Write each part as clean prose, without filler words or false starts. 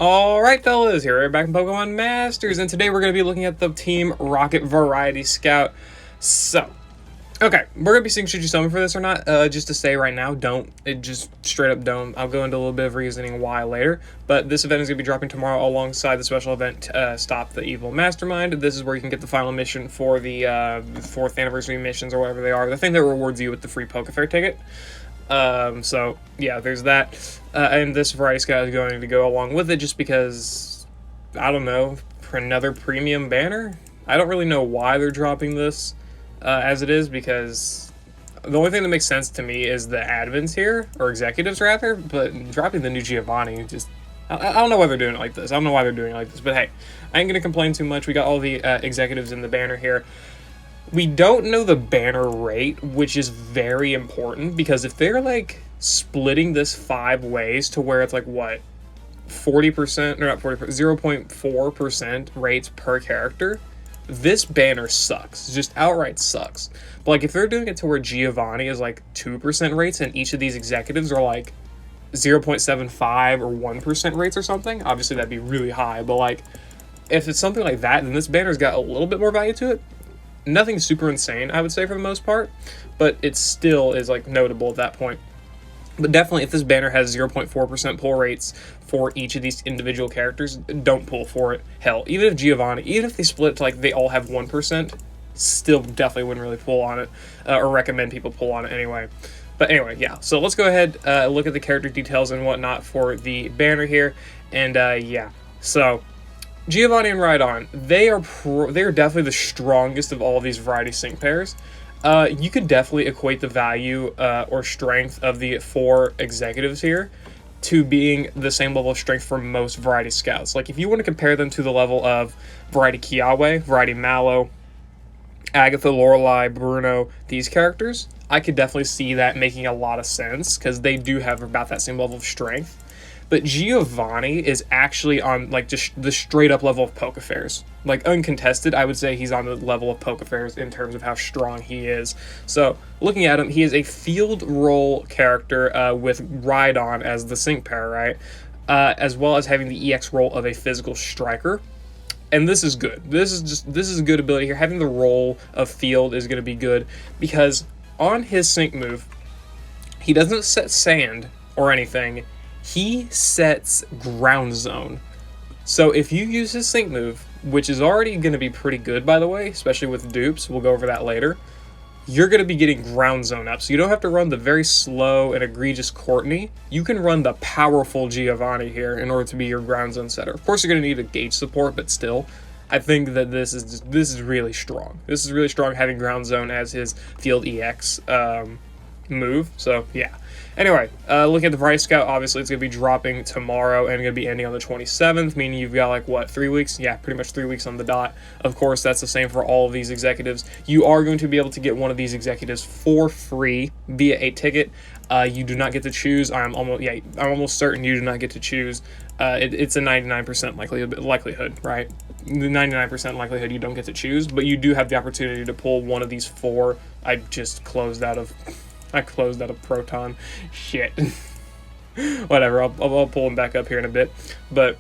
Alright fellas, here we're back in Pokemon Masters, and today we're going to be looking at the Team Rocket Variety Scout. So, okay, we're going to be seeing should you summon for this or not. Just to say right now, don't. Just straight up don't. I'll go into a little bit of reasoning why later. But this event is going to be dropping tomorrow alongside the special event, Stop the Evil Mastermind. This is where you can get the final mission for the 4th anniversary missions or whatever they are. The thing that rewards you with the free Pokefair ticket. So yeah, there's that, and this Variety Scout is going to go along with it just because, I don't know, for another premium banner? I don't really know why they're dropping this, as it is, because the only thing that makes sense to me is the admins here, or executives rather, but dropping the new Giovanni just, I don't know why they're doing it like this. I don't know why they're doing it like this, but hey, I ain't gonna complain too much. We got all the executives in the banner here. We don't know the banner rate, which is very important, because if they're, like, splitting this 5 ways to where it's, like, what, 40%, or not 40%, 0.4% rates per character, this banner sucks. Just outright sucks. But, like, if they're doing it to where Giovanni is, like, 2% rates, and each of these executives are, like, 0.75 or 1% rates or something, obviously that'd be really high, but, like, if it's something like that, then this banner's got a little bit more value to it. Nothing super insane, I would say, for the most part, but it still is, like, notable at that point. But definitely, if this banner has 0.4% pull rates for each of these individual characters, don't pull for it. Hell, even if Giovanni, even if they split to, like, they all have 1%, still definitely wouldn't really pull on it, or recommend people pull on it anyway. But anyway, yeah, so let's go ahead, look at the character details and whatnot for the banner here, and, yeah, so Giovanni and Rhydon, they are definitely the strongest of all of these variety sync pairs. You could definitely equate the value or strength of the 4 executives here to being the same level of strength for most variety scouts. Like, if you want to compare them to the level of variety Kiawe, variety Mallow, Agatha, Lorelei, Bruno, these characters, I could definitely see that making a lot of sense, because they do have about that same level of strength. But Giovanni is actually on, like, just the straight-up level of Pokefairs. Like, uncontested, I would say he's on the level of Pokefairs in terms of how strong he is. So, looking at him, he is a field role character with Rhydon as the sync pair, right? As well as having the EX role of a physical striker. And this is good. This is a good ability here. Having the role of field is going to be good, because on his sync move, he doesn't set sand or anything. He sets ground zone. So if you use his sync move, which is already going to be pretty good, by the way, especially with dupes, we'll go over that later, you're going to be getting ground zone up. So you don't have to run the very slow and egregious Courtney. You can run the powerful Giovanni here in order to be your ground zone setter. Of course, you're going to need a gauge support, but still, I think that this is really strong. This is really strong, having ground zone as his field EX move. So yeah. Anyway, looking at the Variety Scout, obviously it's going to be dropping tomorrow and going to be ending on the 27th, meaning you've got, like, what, 3 weeks? Yeah, pretty much 3 weeks on the dot. Of course, that's the same for all of these executives. You are going to be able to get one of these executives for free via a ticket. You do not get to choose. I'm almost certain you do not get to choose. It's a 99% likelihood, right? The 99% likelihood you don't get to choose, but you do have the opportunity to pull one of these 4. I closed out of Proton. Shit. Whatever, I'll pull him back up here in a bit. But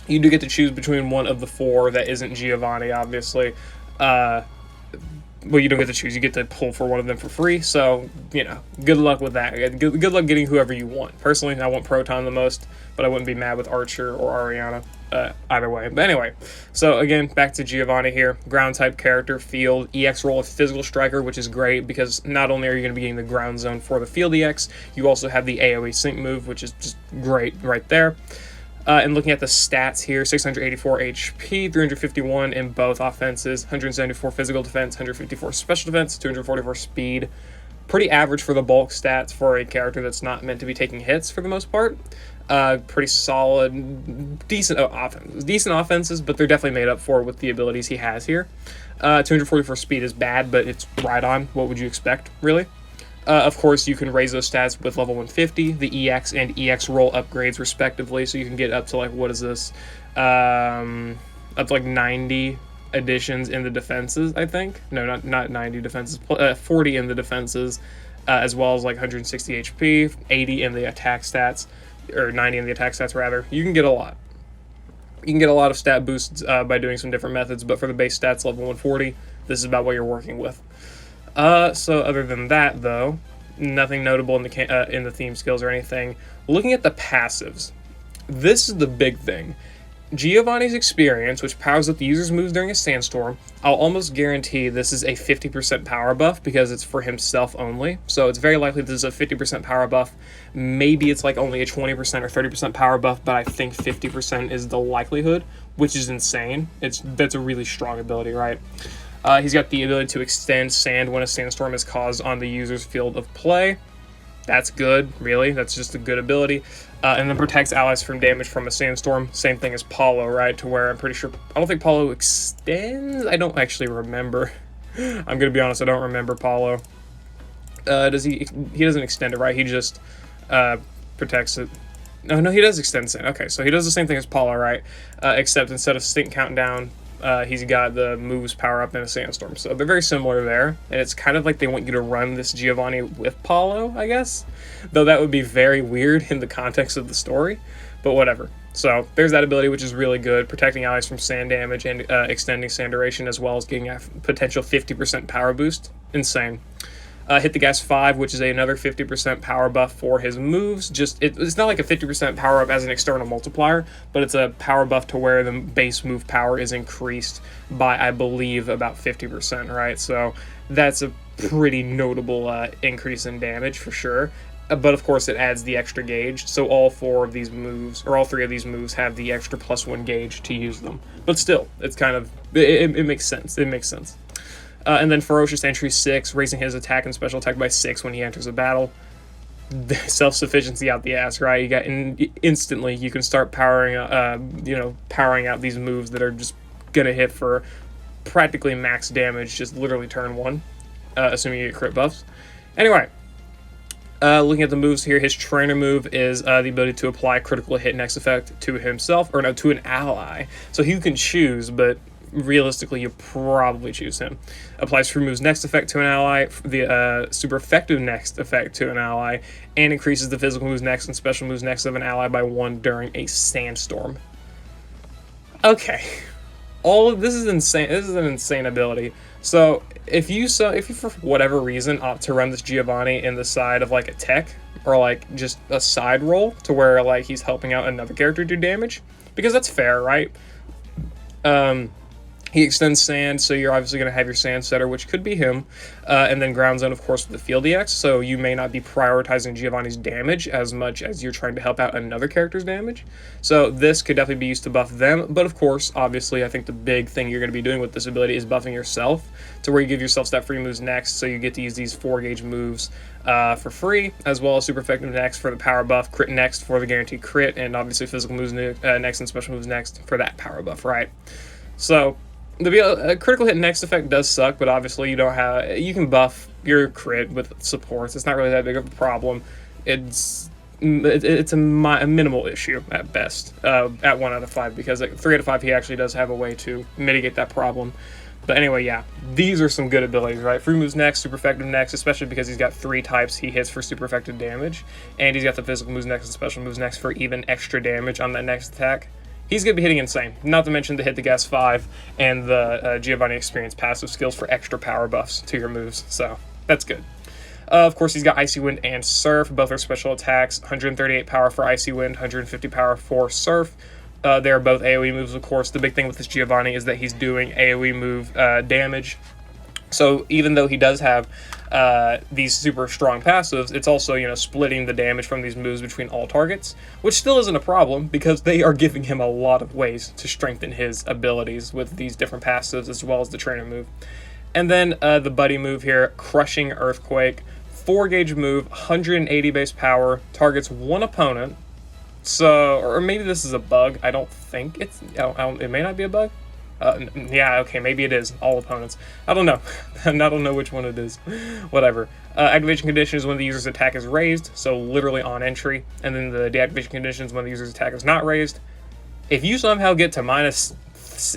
you do get to choose between one of the 4 that isn't Giovanni, obviously. Well, you don't get to choose. You get to pull for one of them for free. So, you know, good luck with that. Good luck getting whoever you want. Personally, I want Proton the most, but I wouldn't be mad with Archer or Ariana. Either way. But anyway, so again, back to Giovanni here. Ground type character, field, EX role of physical striker, which is great because not only are you going to be getting the ground zone for the field EX, you also have the AoE sync move, which is just great right there. And looking at the stats here, 684 HP, 351 in both offenses, 174 physical defense, 154 special defense, 244 speed. Pretty average for the bulk stats for a character that's not meant to be taking hits for the most part. Pretty solid, decent offenses, but they're definitely made up for with the abilities he has here. 244 speed is bad, but it's Rhydon. What would you expect, really? Of course, you can raise those stats with level 150, the EX and EX roll upgrades respectively, so you can get up to, like, what is this? Up to, like, 90 additions in the defenses, I think. No, not 90 defenses, 40 in the defenses, as well as, like, 160 HP, 80 in the attack stats, or 90 in the attack stats, rather. You can get a lot. You can get a lot of stat boosts by doing some different methods, but for the base stats level 140, this is about what you're working with. So other than that, though, nothing notable in the theme skills or anything. Looking at the passives, this is the big thing. Giovanni's experience, which powers up the user's moves during a sandstorm, I'll almost guarantee this is a 50% power buff because it's for himself only. So it's very likely this is a 50% power buff. Maybe it's like only a 20% or 30% power buff, but I think 50% is the likelihood, which is insane. That's a really strong ability, right? He's got the ability to extend sand when a sandstorm is caused on the user's field of play. That's good, really. That's just a good ability. And then protects allies from damage from a sandstorm. Same thing as Paulo, right? To where I'm pretty sure... I don't think Paulo extends. I don't actually remember. I'm going to be honest, I don't remember Paulo. Does he... He doesn't extend it, right? He just protects it. No, he does extend sand. Okay, so he does the same thing as Paulo, right? Except instead of stink countdown, he's got the moves power up in a sandstorm. So they're very similar there. And it's kind of like they want you to run this Giovanni with Paulo, I guess. Though that would be very weird in the context of the story. But whatever. So there's that ability, which is really good. Protecting allies from sand damage and extending sand duration, as well as getting a potential 50% power boost. Insane. Hit the gas 5, which is another 50% power buff for his moves. It's not like a 50% power up as an external multiplier, but it's a power buff to where the base move power is increased by, I believe, about 50%, right? So that's a pretty notable increase in damage for sure. But of course, it adds the extra gauge. So all 4 of these moves, or all 3 of these moves, have the extra +1 gauge to use them. But still, it's kind of it makes sense. It makes sense. And then Ferocious Entry 6, raising his attack and special attack by 6 when he enters a battle. Self-sufficiency out the ass, right? You got instantly you can start powering out these moves that are just gonna hit for practically max damage, just literally turn 1, assuming you get crit buffs. Anyway, looking at the moves here, his trainer move is the ability to apply critical hit next effect to himself, or no, to an ally. So you can choose, but realistically, you probably choose him. Applies free moves next effect to an ally, the super effective next effect to an ally, and increases the physical moves next and special moves next of an ally by 1 during a sandstorm. Okay, all of this is insane. This is an insane ability. So if you for whatever reason opt to run this Giovanni in the side of like a tech or like just a side role to where like he's helping out another character do damage, because that's fair, right? He extends sand, so you're obviously going to have your sand setter, which could be him, and then ground zone, of course, with the field EX, so you may not be prioritizing Giovanni's damage as much as you're trying to help out another character's damage. So this could definitely be used to buff them, but of course, obviously, I think the big thing you're going to be doing with this ability is buffing yourself, to where you give yourself stat free moves next, so you get to use these 4 gauge moves for free, as well as super effective next for the power buff, crit next for the guaranteed crit, and obviously physical moves next and special moves next for that power buff, right? So the critical hit next effect does suck, but obviously you can buff your crit with supports. It's not really that big of a problem. It's a minimal issue at best, at 1 out of 5, because at 3 out of 5 he actually does have a way to mitigate that problem. But anyway, yeah, these are some good abilities, right? Free moves next, super effective next, especially because he's got 3 types he hits for super effective damage, and he's got the physical moves next and special moves next for even extra damage on that next attack. He's going to be hitting insane, not to mention the Hit the Gas 5 and the Giovanni Experience passive skills for extra power buffs to your moves, so that's good. Of course, he's got Icy Wind and Surf, both are special attacks, 138 power for Icy Wind, 150 power for Surf. They are both AoE moves, of course. The big thing with this Giovanni is that he's doing AoE move damage. So even though he does have these super strong passives, it's also, splitting the damage from these moves between all targets, which still isn't a problem because they are giving him a lot of ways to strengthen his abilities with these different passives as well as the trainer move. And then the buddy move here, Crushing Earthquake, 4 gauge move, 180 base power, targets 1 opponent. So, or maybe this is a bug. I don't think it may not be a bug. Yeah, okay, maybe it is. All opponents. I don't know. I don't know which one it is. Whatever. Activation condition is when the user's attack is raised, so literally on entry. And then the deactivation condition is when the user's attack is not raised. If you somehow get to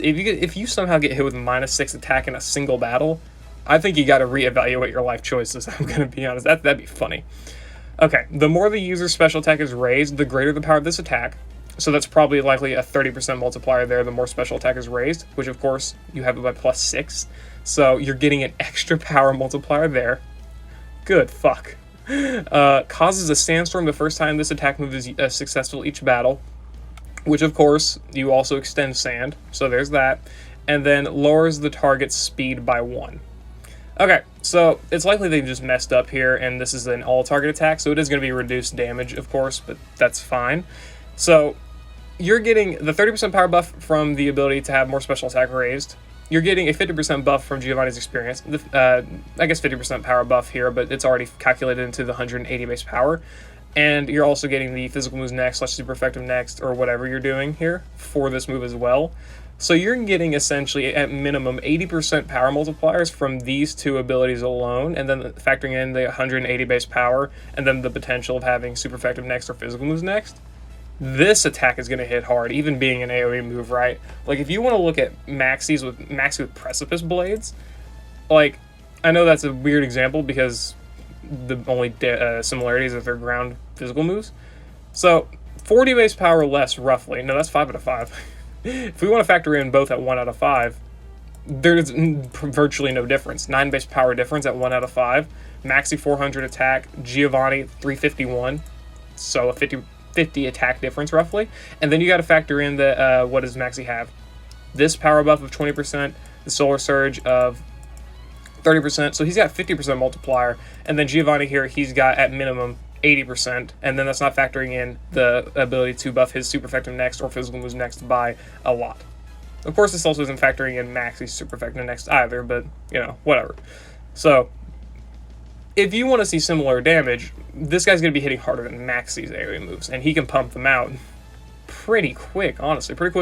if you somehow get hit with -6 attack in a single battle, I think you got to reevaluate your life choices. I'm gonna be honest. That'd be funny. Okay, the more the user's special attack is raised, the greater the power of this attack. So that's probably likely a 30% multiplier there, the more special attack is raised, which of course you have it by +6. So you're getting an extra power multiplier there. Good fuck. Causes a sandstorm the first time this attack move is successful each battle, which of course you also extend sand, so there's that. And then lowers the target's speed by 1. Okay, so it's likely they just messed up here, and this is an all-target attack, so it is going to be reduced damage, of course, but that's fine. So you're getting the 30% power buff from the ability to have more special attack raised. You're getting a 50% buff from Giovanni's experience. I guess 50% power buff here, but it's already calculated into the 180 base power. And you're also getting the physical moves next, / super effective next, or whatever you're doing here for this move as well. So you're getting essentially at minimum 80% power multipliers from these two abilities alone, and then factoring in the 180 base power, and then the potential of having super effective next or physical moves next. This attack is going to hit hard, even being an AoE move, right? Like, if you want to look at maxi with Precipice Blades, like, I know that's a weird example because the only similarities are their ground physical moves. So, 40 base power less, roughly. No, that's 5 out of 5. If we want to factor in both at 1 out of 5, there's virtually no difference. 9 base power difference at 1 out of 5. Maxi 400 attack, Giovanni 351. So, a 50 attack difference roughly, and then you got to factor in the what does Maxi have? This power buff of 20%, the solar surge of 30%, so he's got 50% multiplier, and then Giovanni here, he's got at minimum 80%, and then that's not factoring in the ability to buff his super effective next or physical moves next by a lot. Of course, this also isn't factoring in Maxi's super effective next either, but you know, whatever. So if you want to see similar damage, this guy's going to be hitting harder than Maxi's AoE moves, and he can pump them out pretty quick, honestly. Pretty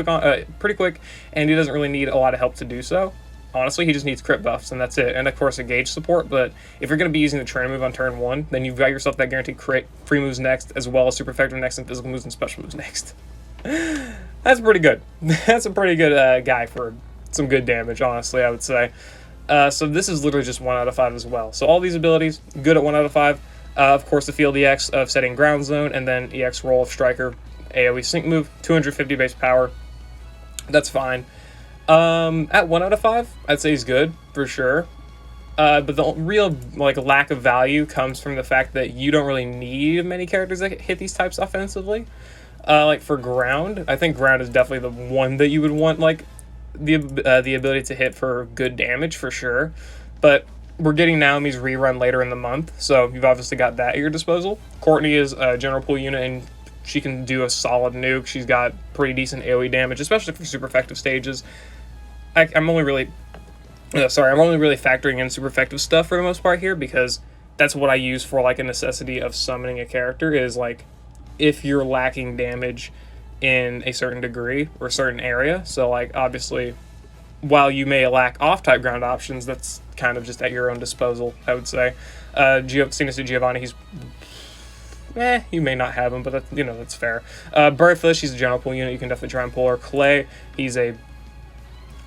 quick, and he doesn't really need a lot of help to do so. Honestly, he just needs crit buffs, and that's it. And of course, a gauge support, but if you're going to be using the trainer move on turn 1, then you've got yourself that guaranteed crit, free moves next, as well as super effective next, and physical moves and special moves next. That's pretty good. That's a pretty good guy for some good damage, honestly, I would say. So this is literally just 1 out of 5 as well. So all these abilities, good at 1 out of 5. Of course, the field EX of setting ground zone, and then EX roll of striker, AoE sync move, 250 base power. That's fine. At 1 out of 5, I'd say he's good, for sure. But the real lack of value comes from the fact that you don't really need many characters that hit these types offensively. Like for ground, I think ground is definitely the one that you would want, like, the ability to hit for good damage for sure, but we're getting Naomi's rerun later in the month, so you've obviously got that at your disposal. Courtney is a general pool unit, and she can do a solid nuke. She's got pretty decent AoE damage, especially for super effective stages. I'm only really factoring in super effective stuff for the most part here, because that's what I use for like a necessity of summoning a character, is like if you're lacking damage in a certain degree or a certain area. So like obviously, while you may lack off-type ground options, that's kind of just at your own disposal, I would say. Giovanni, he's you may not have him, but that's fair. Birdfish, he's a general pool unit. You can definitely try and pull her. Clay, he's a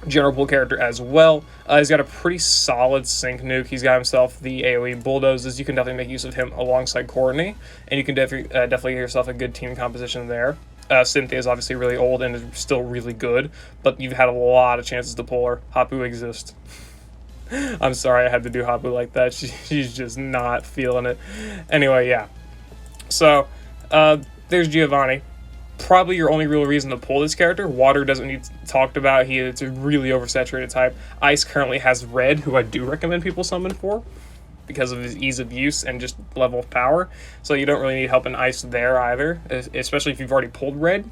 general pool character as well. He's got a pretty solid sync nuke. He's got himself the AoE bulldozes. You can definitely make use of him alongside Courtney, and you can definitely get yourself a good team composition there. Cynthia is obviously really old and is still really good, but you've had a lot of chances to pull her. Hapu exists. I'm sorry I had to do Hapu like that. She's just not feeling it. Anyway, yeah. So, there's Giovanni. Probably your only real reason to pull this character. Water doesn't need talked about. It's a really oversaturated type. Ice currently has Red, who I do recommend people summon for, because of his ease of use and just level of power. So you don't really need help in Ice there either, especially if you've already pulled Red.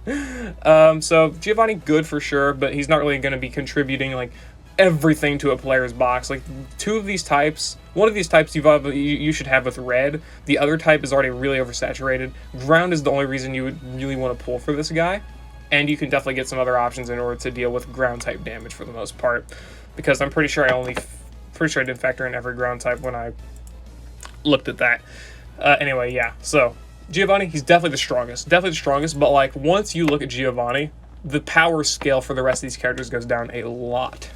So Giovanni, good for sure, but he's not really going to be contributing like everything to a player's box. Like two of these types, one of these types you should have with Red. The other type is already really oversaturated. Ground is the only reason you would really want to pull for this guy, and you can definitely get some other options in order to deal with ground type damage for the most part, because I'm pretty sure I didn't factor in every ground type when I looked at that. Anyway, yeah, so Giovanni, he's definitely the strongest, but like once you look at Giovanni, the power scale for the rest of these characters goes down a lot.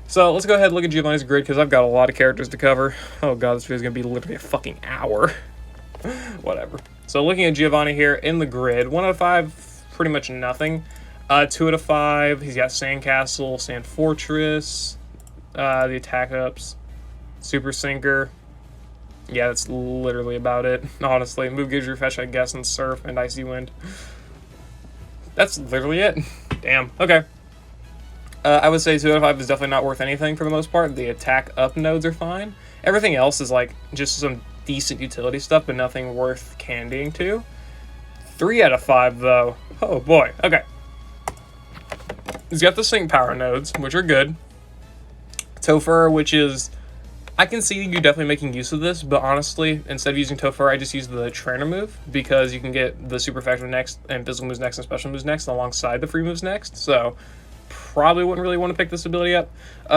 So let's go ahead and look at Giovanni's grid, because I've got a lot of characters to cover. Oh god, this video is going to be literally a fucking hour. Whatever. So looking at Giovanni here in the grid, 1 out of 5, pretty much nothing. 2 out of 5, he's got Sandcastle, Sand Fortress, the attack ups, Super Sinker. Yeah, that's literally about it, honestly. Move Gauge Refresh, I guess, and Surf and Icy Wind. That's literally it. Damn. Okay. I would say 2 out of 5 is definitely not worth anything for the most part. The attack up nodes are fine. Everything else is like just some decent utility stuff, but nothing worth candying to. 3 out of 5 though. Oh boy. Okay. He's got the Sync Power nodes, which are good. Topher, which is... I can see you definitely making use of this, but honestly, instead of using Topher, I just use the Trainer move, because you can get the Super Effective next, and Physical moves next, and Special moves next, alongside the free moves next, so probably wouldn't really want to pick this ability up.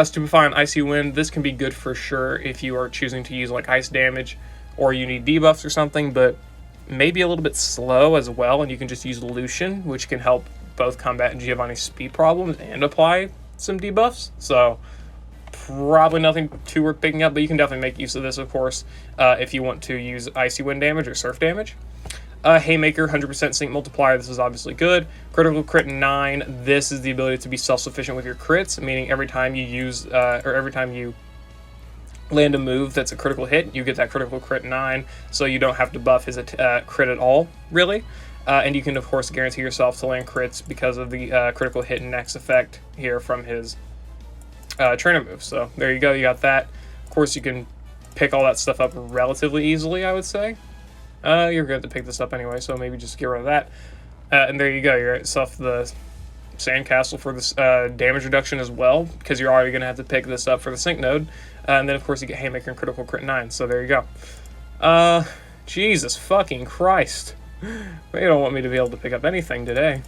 Stupefy and Icy Wind, this can be good for sure if you are choosing to use like ice damage, or you need debuffs or something, but maybe a little bit slow as well, and you can just use Lucian, which can help both combat Giovanni's speed problems and apply some debuffs, so probably nothing too worth picking up, but you can definitely make use of this, of course, if you want to use Icy Wind damage or Surf damage. Haymaker, 100% sync multiplier, this is obviously good. Critical crit 9, this is the ability to be self-sufficient with your crits, meaning every time you use, or every time you land a move that's a critical hit, you get that critical crit 9, so you don't have to buff his crit at all, really. And you can, of course, guarantee yourself to land crits because of the critical hit and next effect here from his trainer move. So there you go, you got that. Of course, you can pick all that stuff up relatively easily, I would say. You're good to pick this up anyway, so maybe just get rid of that. And there you go, you're yourself the Sandcastle for this damage reduction as well, because you're already going to have to pick this up for the sync node. And then, of course, you get Haymaker and Critical Crit 9, so there you go. Jesus fucking Christ. You don't want me to be able to pick up anything today.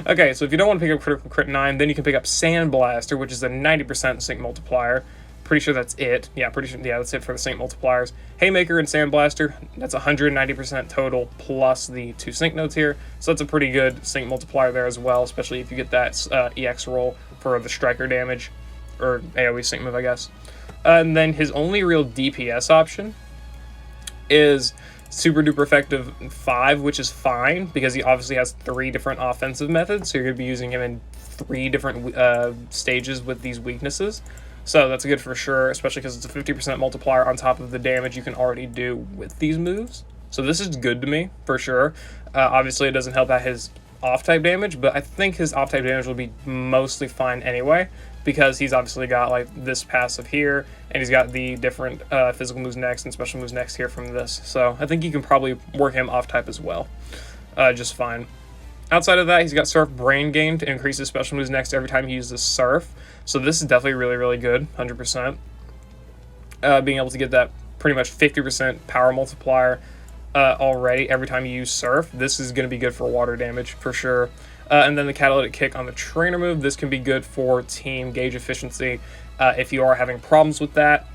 Okay, so if you don't want to pick up Critical Crit 9, then you can pick up Sandblaster, which is a 90% sync multiplier. Pretty sure that's it. Yeah, that's it for the sync multipliers. Haymaker and Sandblaster, that's 190% total plus the 2 sync nodes here. So that's a pretty good sync multiplier there as well, especially if you get that EX roll for the striker damage, or AoE sync move, I guess. And then his only real DPS option is Super Duper Effective 5, which is fine, because he obviously has 3 different offensive methods, so you're going to be using him in 3 different stages with these weaknesses. So that's good for sure, especially because it's a 50% multiplier on top of the damage you can already do with these moves. So this is good to me, for sure. Obviously, it doesn't help out his off-type damage, but I think his off-type damage will be mostly fine anyway, because he's obviously got like this passive here, and he's got the different physical moves next and special moves next here from this. So I think you can probably work him off-type as well, just fine. Outside of that, he's got Surf Brain Gain to increase his special moves next every time he uses Surf. So this is definitely really, really good, 100%. Being able to get that pretty much 50% power multiplier already every time you use Surf. This is going to be good for water damage, for sure. And then the Catalytic Kick on the Trainer move. This can be good for team gauge efficiency if you are having problems with that.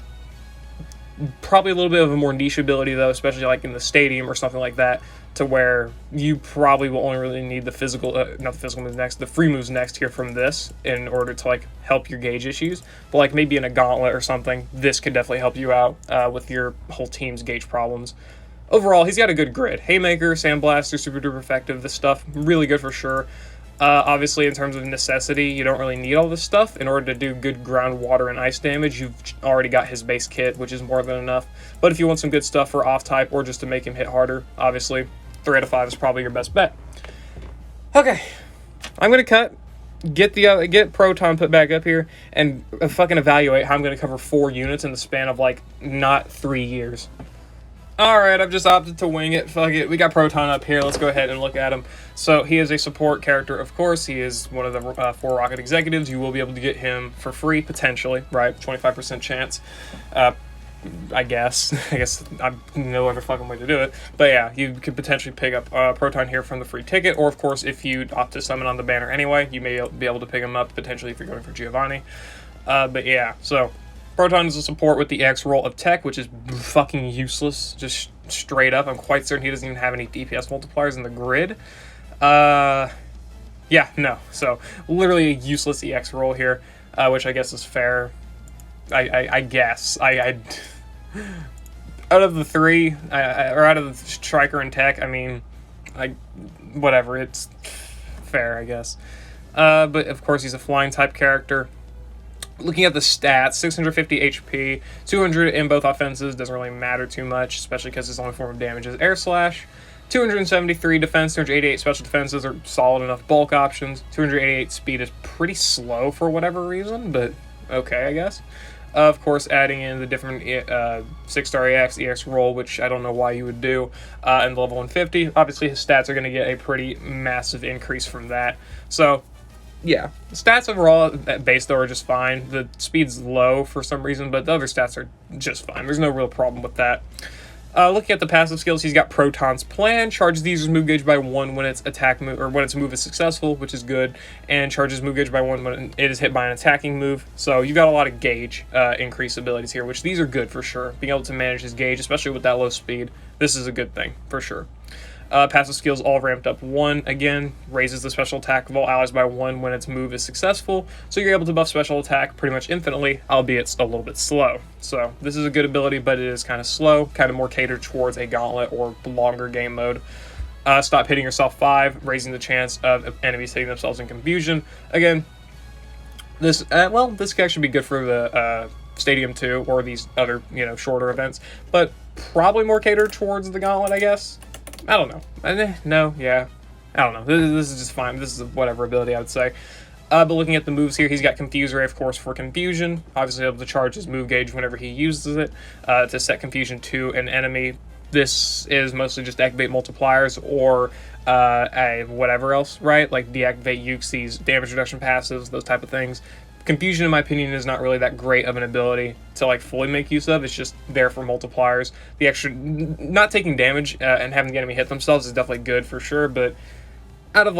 Probably a little bit of a more niche ability, though, especially like in the stadium or something like that, to where you probably will only really need the physical, not the physical moves next, the free moves next here from this in order to like help your gauge issues. But like maybe in a gauntlet or something, this could definitely help you out with your whole team's gauge problems. Overall, he's got a good grid. Haymaker, Sandblaster, Super Duper Effective, this stuff, really good for sure. Obviously, in terms of necessity, you don't really need all this stuff. In order to do good ground, water, and ice damage, you've already got his base kit, which is more than enough. But if you want some good stuff for off-type or just to make him hit harder, obviously, 3 out of 5 is probably your best bet. Okay, I'm going to cut, get Proton put back up here, and fucking evaluate how I'm going to cover 4 units in the span of, like, not 3 years. Alright, I've just opted to wing it. Fuck it. We got Proton up here. Let's go ahead and look at him. So, he is a support character, of course. He is one of the 4 Rocket executives. You will be able to get him for free, potentially, right? 25% chance. I guess. I guess I'm no other fucking way to do it. But yeah, you could potentially pick up Proton here from the free ticket. Or, of course, if you opt to summon on the banner anyway, you may be able to pick him up, potentially, if you're going for Giovanni. But yeah, so Proton is a support with the X roll of tech, which is fucking useless, just straight up. I'm quite certain he doesn't even have any DPS multipliers in the grid. Yeah, no. So, literally a useless EX roll here, which I guess is fair. I guess. out of the three, or out of the striker and tech, I mean, whatever, it's fair, I guess. But of course, he's a flying type character. Looking at the stats, 650 HP, 200 in both offenses, doesn't really matter too much, especially because his only form of damage is Air Slash. 273 defense, 288 special defenses are solid enough bulk options. 288 speed is pretty slow for whatever reason, but okay, I guess. Of course, adding in the different 6-star EX roll, which I don't know why you would do, and level 150. Obviously, his stats are going to get a pretty massive increase from that. So, yeah, the stats overall at base, though, are just fine. The speed's low for some reason, but the other stats are just fine. There's no real problem with that. Looking at the passive skills, he's got Proton's Plan, charges the user's move gauge by 1 when its attack move, or when its move is successful, which is good, and charges move gauge by 1 when it is hit by an attacking move. So you've got a lot of gauge increase abilities here, which these are good for sure. Being able to manage his gauge, especially with that low speed, this is a good thing for sure. Passive skills all ramped up 1. Again, raises the special attack of all allies by 1 when its move is successful. So you're able to buff special attack pretty much infinitely, albeit a little bit slow. So this is a good ability, but it is kind of slow, kind of more catered towards a gauntlet or longer game mode. Stop hitting yourself 5, raising the chance of enemies hitting themselves in confusion. Again, this this could actually be good for the Stadium 2 or these other, shorter events, but probably more catered towards the gauntlet, I guess. I don't know. I don't know. This is just fine. This is whatever ability I would say. But looking at the moves here, he's got Confuse Ray, of course, for confusion. Obviously able to charge his move gauge whenever he uses it to set confusion to an enemy. This is mostly just activate multipliers or whatever else, right? Like deactivate Uxie's damage reduction passives, those type of things. Confusion, in my opinion, is not really that great of an ability to fully make use of. It's just there for multipliers. The extra, not taking damage and having the enemy hit themselves is definitely good for sure. But out of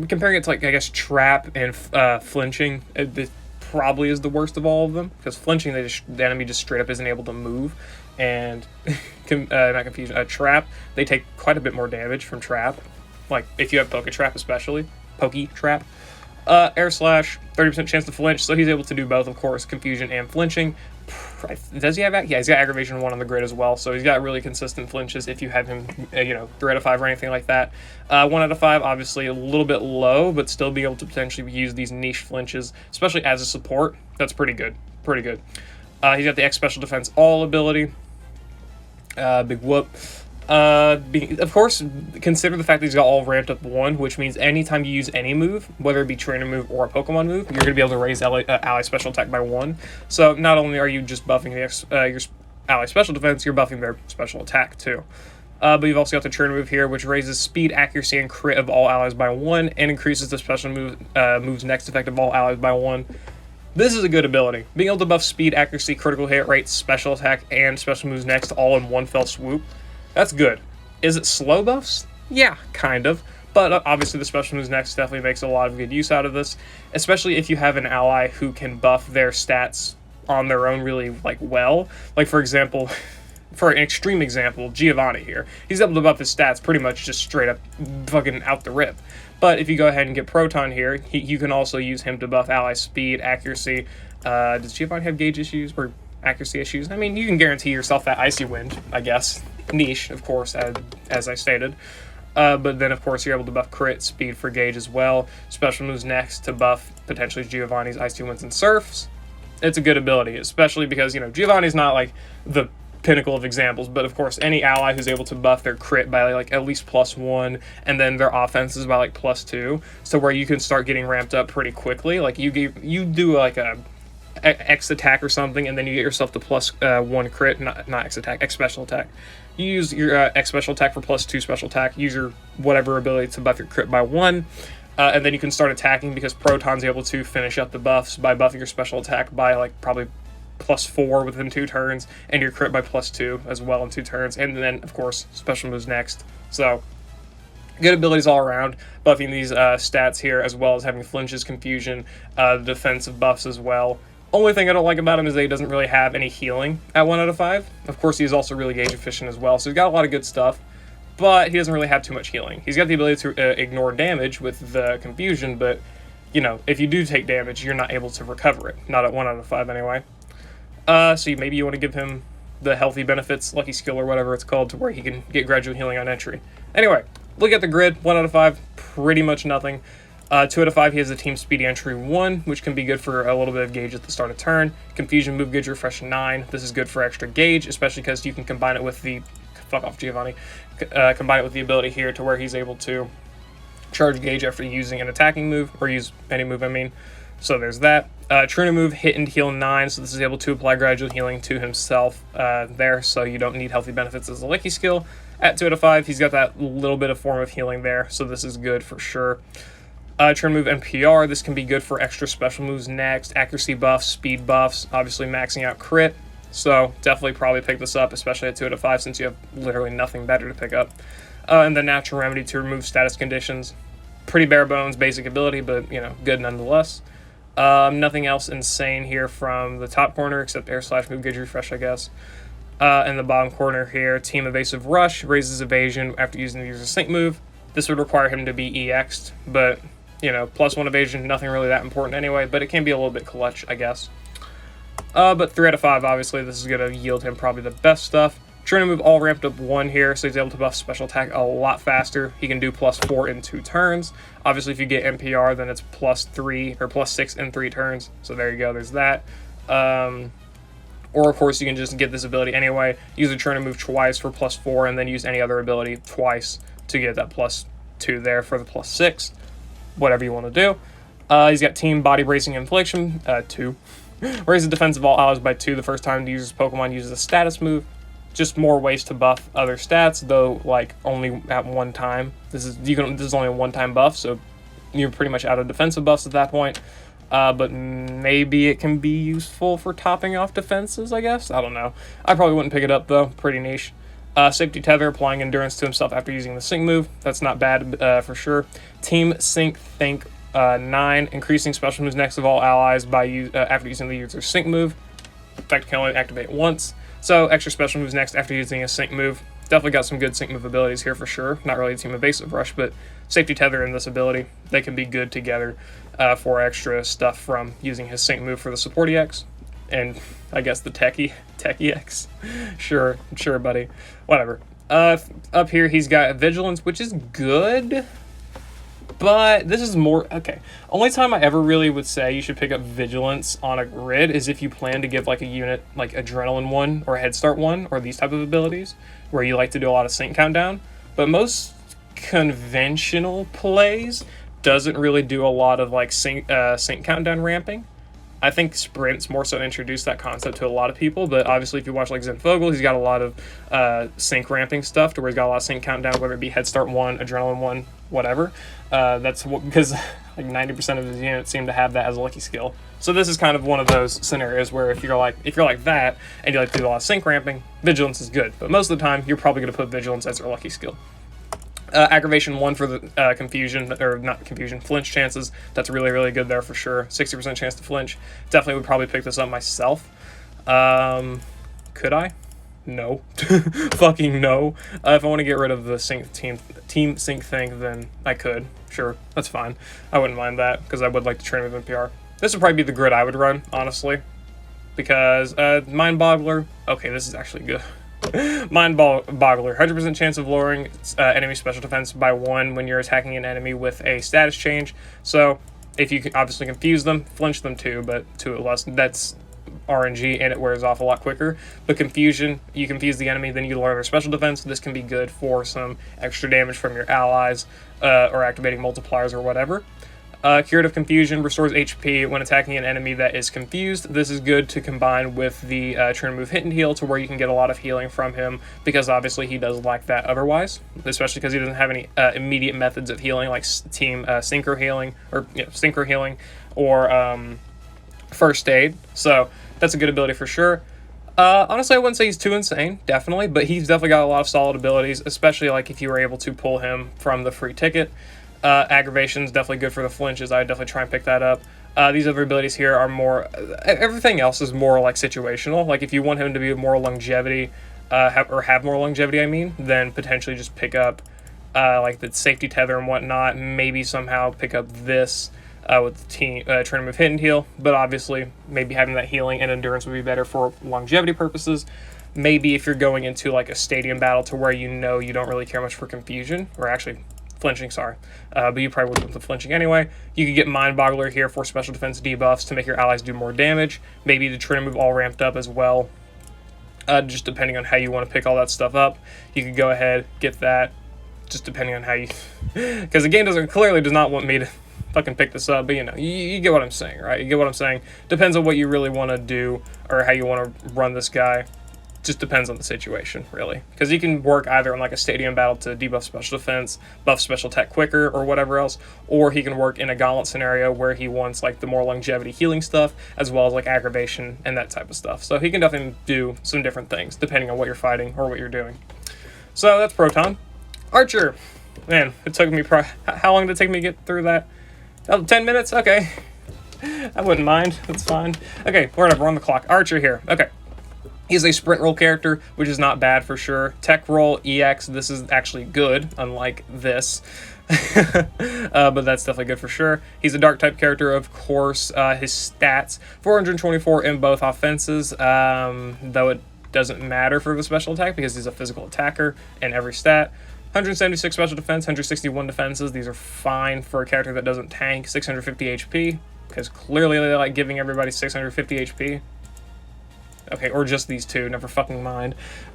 comparing it to I guess Trap and flinching, it probably is the worst of all of them, because flinching, the enemy just straight up isn't able to move, and not confusion, Trap, they take quite a bit more damage from Trap. Like if you have Poke Trap, especially Poke Trap. Air Slash, 30% chance to flinch, so he's able to do both, of course, confusion and flinching. Does he have that? Yeah, he's got aggravation 1 on the grid as well, so he's got really consistent flinches if you have him, 3 out of 5 or anything like that. 1 out of 5, obviously a little bit low, but still be able to potentially use these niche flinches, especially as a support. That's pretty good. Pretty good. He's got the X Special Defense All ability. Big whoop. Of course, consider the fact that he's got all ramped up 1, which means anytime you use any move, whether it be trainer move or a Pokemon move, you're going to be able to raise ally special attack by 1. So not only are you just buffing your ally special defense, you're buffing their special attack too. But you've also got the trainer move here, which raises speed, accuracy, and crit of all allies by 1, and increases the special move's next effect of all allies by 1. This is a good ability. Being able to buff speed, accuracy, critical hit rate, special attack, and special moves next all in one fell swoop. That's good. Is it slow buffs? Yeah, kind of. But obviously the special moves next definitely makes a lot of good use out of this, especially if you have an ally who can buff their stats on their own really well. Like for example, for an extreme example, Giovanni here. He's able to buff his stats pretty much just straight up fucking out the rip. But if you go ahead and get Proton here, you can also use him to buff ally speed, accuracy. Does Giovanni have gauge issues or accuracy issues? I mean, you can guarantee yourself that Icy Wind, I guess. Niche, of course, as I stated. But then, of course, you're able to buff crit, speed for gauge as well. Special moves next to buff potentially Giovanni's Icy Winds and Surfs. It's a good ability, especially because, Giovanni's not the pinnacle of examples, but of course, any ally who's able to buff their crit by at least +1, and then their offenses by +2, so where you can start getting ramped up pretty quickly. You do a X attack or something, and then you get yourself to +1 crit, not X attack, X special attack. You use your X special attack for +2 special attack, use your whatever ability to buff your crit by 1, and then you can start attacking because Proton's able to finish up the buffs by buffing your special attack by probably +4 within 2 turns, and your crit by +2 as well in 2 turns, and then of course special moves next. So good abilities all around, buffing these stats here, as well as having flinches, confusion, defensive buffs as well. Only thing I don't like about him is that he doesn't really have any healing at 1 out of 5. Of course, he is also really gauge efficient as well, so he's got a lot of good stuff, but he doesn't really have too much healing. He's got the ability to ignore damage with the confusion, but, if you do take damage, you're not able to recover it. Not at 1 out of 5 anyway. So maybe you want to give him the healthy benefits, lucky skill or whatever it's called, to where he can get gradual healing on entry. Anyway, look at the grid. 1 out of 5, pretty much nothing. 2 out of 5, he has the team speedy entry 1, which can be good for a little bit of gauge at the start of turn. Confusion, move gauge, refresh 9. This is good for extra gauge, especially because you can combine it with the fuck off Giovanni. Combine it with the ability here to where he's able to charge gauge after using an attacking move, or use any move, I mean. So there's that. Trina move, hit and heal 9, so this is able to apply gradual healing to himself there, so you don't need healthy benefits as a lucky skill. At 2 out of 5, he's got that little bit of form of healing there, so this is good for sure. Turn move NPR, this can be good for extra special moves next, accuracy buffs, speed buffs, obviously maxing out crit. So definitely probably pick this up, especially at 2 out of 5, since you have literally nothing better to pick up. And the natural remedy to remove status conditions. Pretty bare bones basic ability, but good nonetheless. Nothing else insane here from the top corner except air slash move gauge refresh, I guess. In the bottom corner here, team evasive rush, raises evasion after using the user's sync move. This would require him to be EX'd, but +1 evasion, nothing really that important anyway, but it can be a little bit clutch, I guess. But 3 out of 5, obviously, this is going to yield him probably the best stuff. Trying to move all ramped up 1 here, so he's able to buff special attack a lot faster. He can do +4 in 2 turns. Obviously, if you get NPR, then it's +3 or +6 in 3 turns. So there you go, there's that. Or, of course, you can just get this ability anyway. Use the turn to move twice for +4, and then use any other ability twice to get that +2 there for the +6. Whatever you want to do. He's got team body bracing infliction, 2. Raises defense of all allies by 2 the first time the user's Pokemon uses a status move. Just more ways to buff other stats, though, like, only at one time. This is only a one-time buff, so you're pretty much out of defensive buffs at that point. But maybe it can be useful for topping off defenses, I guess? I don't know. I probably wouldn't pick it up, though. Pretty niche. Safety tether, applying endurance to himself after using the sync move. That's not bad for sure. Team sync think 9, increasing special moves next of all allies by after using the user's sync move. Effect can only activate once. So extra special moves next after using a sync move. Definitely got some good sync move abilities here for sure. Not really a team evasive rush, but safety tether and this ability, they can be good together for extra stuff from using his sync move for the support EX. And I guess the Techie EX. Sure, buddy. Whatever. Up here, he's got Vigilance, which is good. But this is more... Okay. Only time I ever really would say you should pick up Vigilance on a grid is if you plan to give, like, a unit, like Adrenaline 1 or Head Start 1 or these type of abilities, where you like to do a lot of sync countdown. But most conventional plays doesn't really do a lot of, like, sync countdown ramping. I think Sprint's more so introduced that concept to a lot of people, but obviously if you watch like Zenfogel, he's got a lot of sync ramping stuff to where he's got a lot of sync countdown, whether it be Head Start 1, Adrenaline 1, whatever. That's because like 90% of his units seem to have that as a lucky skill. So this is kind of one of those scenarios where if you're like that and you like to do a lot of sync ramping, Vigilance is good. But most of the time, you're probably going to put Vigilance as your lucky skill. Aggravation 1 for the confusion, or not confusion, flinch chances. That's really, really good there for sure. 60% chance to flinch. Definitely would probably pick this up myself. Could I? No. Fucking no. If I want to get rid of the team sync thing, then I could. Sure, that's fine. I wouldn't mind that, because I would like to train with NPR. This would probably be the grid I would run, honestly. Because, Mind Boggler, okay, this is actually good. Mind Boggler, 100% chance of lowering enemy special defense by 1 when you're attacking an enemy with a status change. So, if you can obviously confuse them, flinch them too, but 2 or less, that's RNG and it wears off a lot quicker. But confusion, you confuse the enemy, then you lower their special defense. This can be good for some extra damage from your allies or activating multipliers or whatever. Curative Confusion restores HP when attacking an enemy that is confused. This is good to combine with the turn move Hit and Heal to where you can get a lot of healing from him, because obviously he does lack that otherwise, especially because he doesn't have any immediate methods of healing like team Synchro Healing or Synchro Healing or First Aid. So that's a good ability for sure. Honestly, I wouldn't say he's too insane, definitely, but he's definitely got a lot of solid abilities, especially like if you were able to pull him from the free ticket. Aggravation is definitely good for the flinches. I would definitely try and pick that up. These other abilities here are more... everything else is more, like, situational. Like, if you want him to be more longevity, have more longevity, I mean, then potentially just pick up, like, the safety tether and whatnot. Maybe somehow pick up this with the team, trying to move Hit and Heal. But obviously, maybe having that healing and endurance would be better for longevity purposes. Maybe if you're going into like a stadium battle to where you know you don't really care much for confusion, or actually flinching, sorry, but you probably wouldn't with the flinching anyway. You could get Mind Boggler here for special defense debuffs to make your allies do more damage. Maybe the trainer move all ramped up as well. Just depending on how you want to pick all that stuff up, you could go ahead, get that, just depending on how you, because the game clearly does not want me to fucking pick this up, but you know, you get what I'm saying, right? You get what I'm saying. Depends on what you really want to do or how you want to run this guy. Just depends on the situation, really, because he can work either on like a stadium battle to debuff special defense, buff special attack quicker, or whatever else, or he can work in a gauntlet scenario where he wants like the more longevity healing stuff, as well as like aggravation and that type of stuff. So he can definitely do some different things depending on what you're fighting or what you're doing. So that's Proton. Archer, man, it took me how long did it take me to get through that? Oh, 10 minutes? Okay, I wouldn't mind. That's fine. Okay, whatever. We're on the clock. Archer here. Okay. He's a sprint roll character, which is not bad for sure. Tech roll, EX, this is actually good, unlike this. But that's definitely good for sure. He's a dark type character, of course. His stats, 424 in both offenses, though it doesn't matter for the special attack because he's a physical attacker in every stat. 176 special defense, 161 defenses. These are fine for a character that doesn't tank. 650 HP, because clearly they like giving everybody 650 HP. Okay, or just these two, never fucking mind.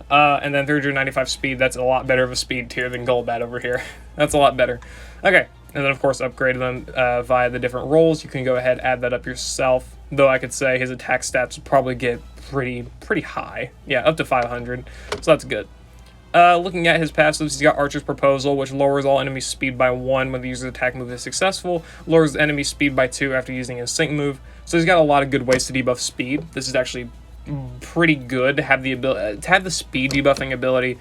And then 395 speed, that's a lot better of a speed tier than Golbat over here. That's a lot better. Okay, and then of course upgrade them via the different rolls. You can go ahead, add that up yourself. Though I could say his attack stats would probably get pretty high. Yeah, up to 500, so that's good. Looking at his passives, he's got Archer's Proposal, which lowers all enemy speed by 1 when the user's attack move is successful, lowers enemy speed by 2 after using his sync move. So he's got a lot of good ways to debuff speed. This is actually pretty good to have the ability to have the speed debuffing ability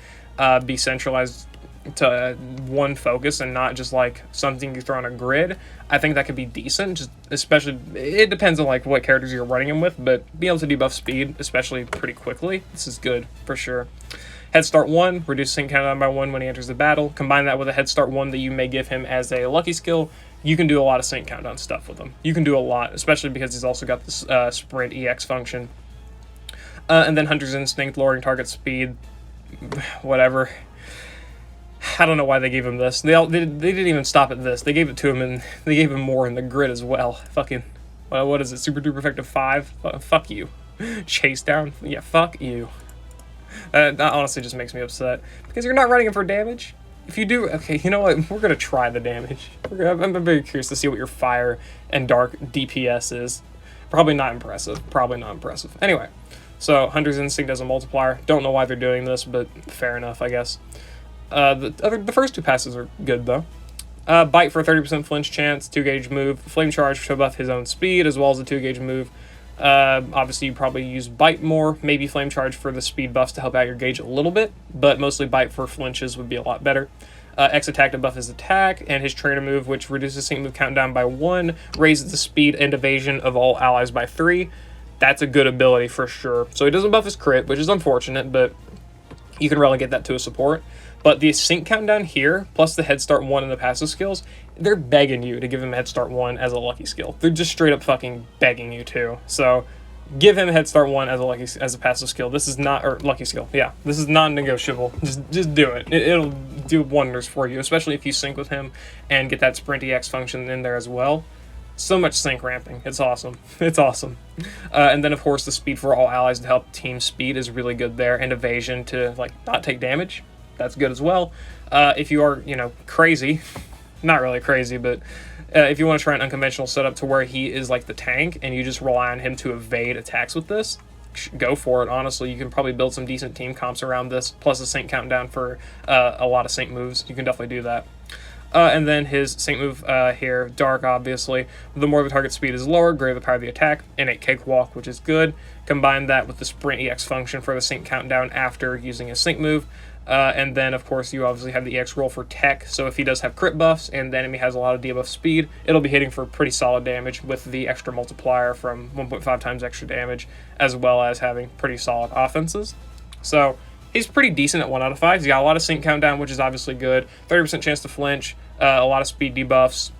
be centralized to one focus and not just like something you throw on a grid. I think that could be decent, just especially it depends on like what characters you're running him with, but being able to debuff speed, especially pretty quickly, this is good for sure. Head Start 1, reduce sync countdown by 1 when he enters the battle. Combine that with a Head Start 1 that you may give him as a lucky skill. You can do a lot of sync countdown stuff with him. You can do a lot, especially because he's also got this sprint EX function. And then Hunter's Instinct, lowering target speed, whatever. I don't know why they gave him this. They didn't even stop at this. They gave it to him, and they gave him more in the grid as well. Fucking, what is it, Super Duper Effective 5? Fuck you. Chase down? Yeah, fuck you. That honestly just makes me upset. Because you're not running him for damage. If you do, okay, you know what? We're going to try the damage. I'm very curious to see what your fire and dark DPS is. Probably not impressive. Probably not impressive. Anyway. So, Hunter's Instinct as a multiplier. Don't know why they're doing this, but fair enough, I guess. The first two passes are good, though. Bite for a 30% flinch chance, 2-gauge move. Flame Charge to buff his own speed, as well as a 2-gauge move. Obviously, you probably use Bite more. Maybe Flame Charge for the speed buffs to help out your gauge a little bit, but mostly Bite for flinches would be a lot better. X attack to buff his attack, and his trainer move, which reduces sync move countdown by 1, raises the speed and evasion of all allies by 3. That's a good ability for sure. So he doesn't buff his crit, which is unfortunate, but you can relegate that to a support. But the sync countdown here, plus the Head Start 1 and the passive skills, they're begging you to give him Head Start 1 as a lucky skill. They're just straight up fucking begging you to. So give him Head Start 1 as a passive skill. This is not, or lucky skill, yeah. This is non-negotiable. Just do it. It'll do wonders for you, especially if you sync with him and get that Sprint EX function in there as well. So much sync ramping. It's awesome. It's awesome. And then, of course, the speed for all allies to help team speed is really good there. And evasion to, like, not take damage. That's good as well. If you are, you know, crazy, not really crazy, but if you want to try an unconventional setup to where he is, like, the tank and you just rely on him to evade attacks with this, go for it, honestly. You can probably build some decent team comps around this, plus a sync countdown for a lot of sync moves. You can definitely do that. And then his sync move here, Dark, obviously. The more the target speed is lower, greater the power of the attack. Innate Cakewalk, which is good. Combine that with the Sprint EX function for the sync countdown after using his sync move. And then, of course, you obviously have the EX roll for Tech. So if he does have crit buffs and the enemy has a lot of debuff speed, it'll be hitting for pretty solid damage with the extra multiplier from 1.5 times extra damage, as well as having pretty solid offenses. So he's pretty decent at 1 out of 5. He's got a lot of sync countdown, which is obviously good. 30% chance to flinch. A lot of speed debuffs,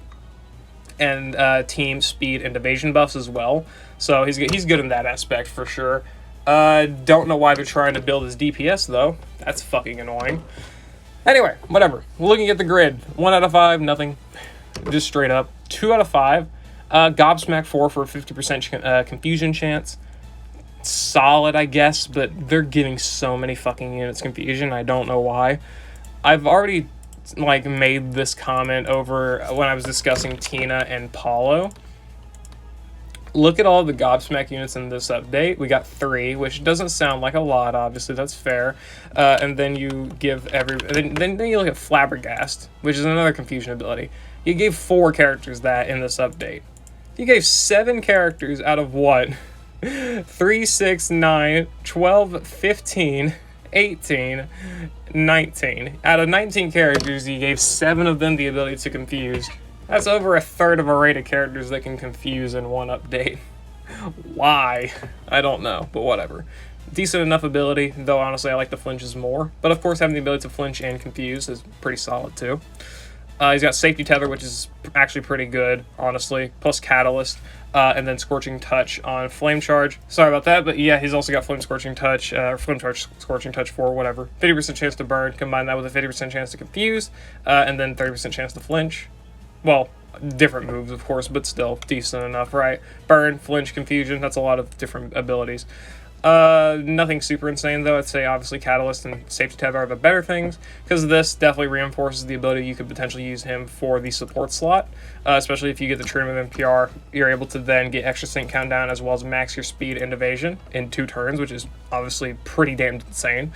and team speed and evasion buffs as well. So he's good in that aspect for sure. Don't know why they're trying to build his DPS, though. That's fucking annoying. Anyway, whatever. Looking at the grid. 1 out of 5, nothing. Just straight up. 2 out of 5. Gobsmack 4 for a 50% confusion chance. Solid, I guess, but they're giving so many fucking units confusion. I don't know why. I've already, like, made this comment over when I was discussing Tina and Paulo. Look at all the Gobsmack units in this update. We got 3, which doesn't sound like a lot, obviously, that's fair. And then you give then you look at Flabbergast, which is another confusion ability. You gave 4 characters that in this update. You gave 7 characters out of what? 3, 6, 9, 12, 15, 18, 19. Out of 19 characters, you gave 7 of them the ability to confuse. That's over a third of a rate of characters that can confuse in one update. Why? I don't know, but whatever. Decent enough ability, though honestly I like the flinches more. But of course having the ability to flinch and confuse is pretty solid too. He's got Safety Tether, which is actually pretty good, honestly, plus Catalyst, and then Scorching Touch on Flame Charge. Sorry about that, but yeah, he's also got Flame Scorching Touch, Flame Charge, Scorching Touch 4, whatever. 50% chance to burn, combine that with a 50% chance to confuse, and then 30% chance to flinch. Well, different moves, of course, but still decent enough, right? Burn, flinch, confusion, that's a lot of different abilities. Nothing super insane, though. I'd say, obviously, Catalyst and Safety Tether are the better things, because this definitely reinforces the ability you could potentially use him for the support slot, especially if you get the Trim of NPR. You're able to then get extra sync countdown as well as max your speed and evasion in 2 turns, which is obviously pretty damn insane.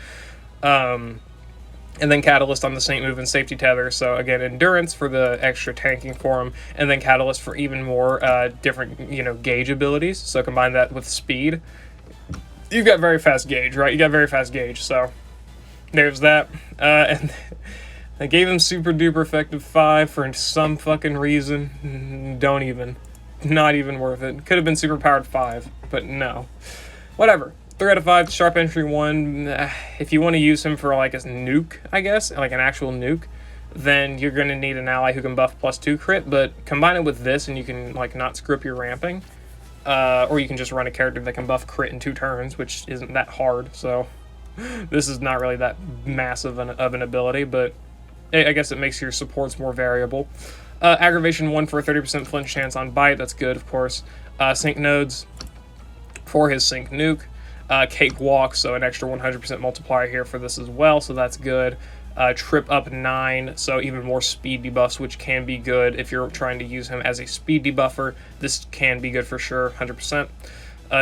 And then Catalyst on the Saint move and Safety Tether, so again, Endurance for the extra tanking for him, and then Catalyst for even more different, gauge abilities, so combine that with speed. You've got very fast gauge, right? You got very fast gauge, so there's that. And I gave him super duper effective 5 for some fucking reason. Don't even. Not even worth it. Could have been super powered 5, but no. Whatever. 3 out of 5, Sharp Entry 1. If you want to use him for like a nuke, I guess, like an actual nuke, then you're going to need an ally who can buff +2 crit, but combine it with this and you can like not screw up your ramping. Or you can just run a character that can buff crit in 2 turns, which isn't that hard, so this is not really that massive of an ability, but I guess it makes your supports more variable. Aggravation 1 for a 30% flinch chance on bite, that's good, of course. Sync nodes for his sync nuke. Cakewalk, so an extra 100% multiplier here for this as well, so that's good. Trip up 9, so even more speed debuffs, which can be good if you're trying to use him as a speed debuffer. This can be good for sure, 100%.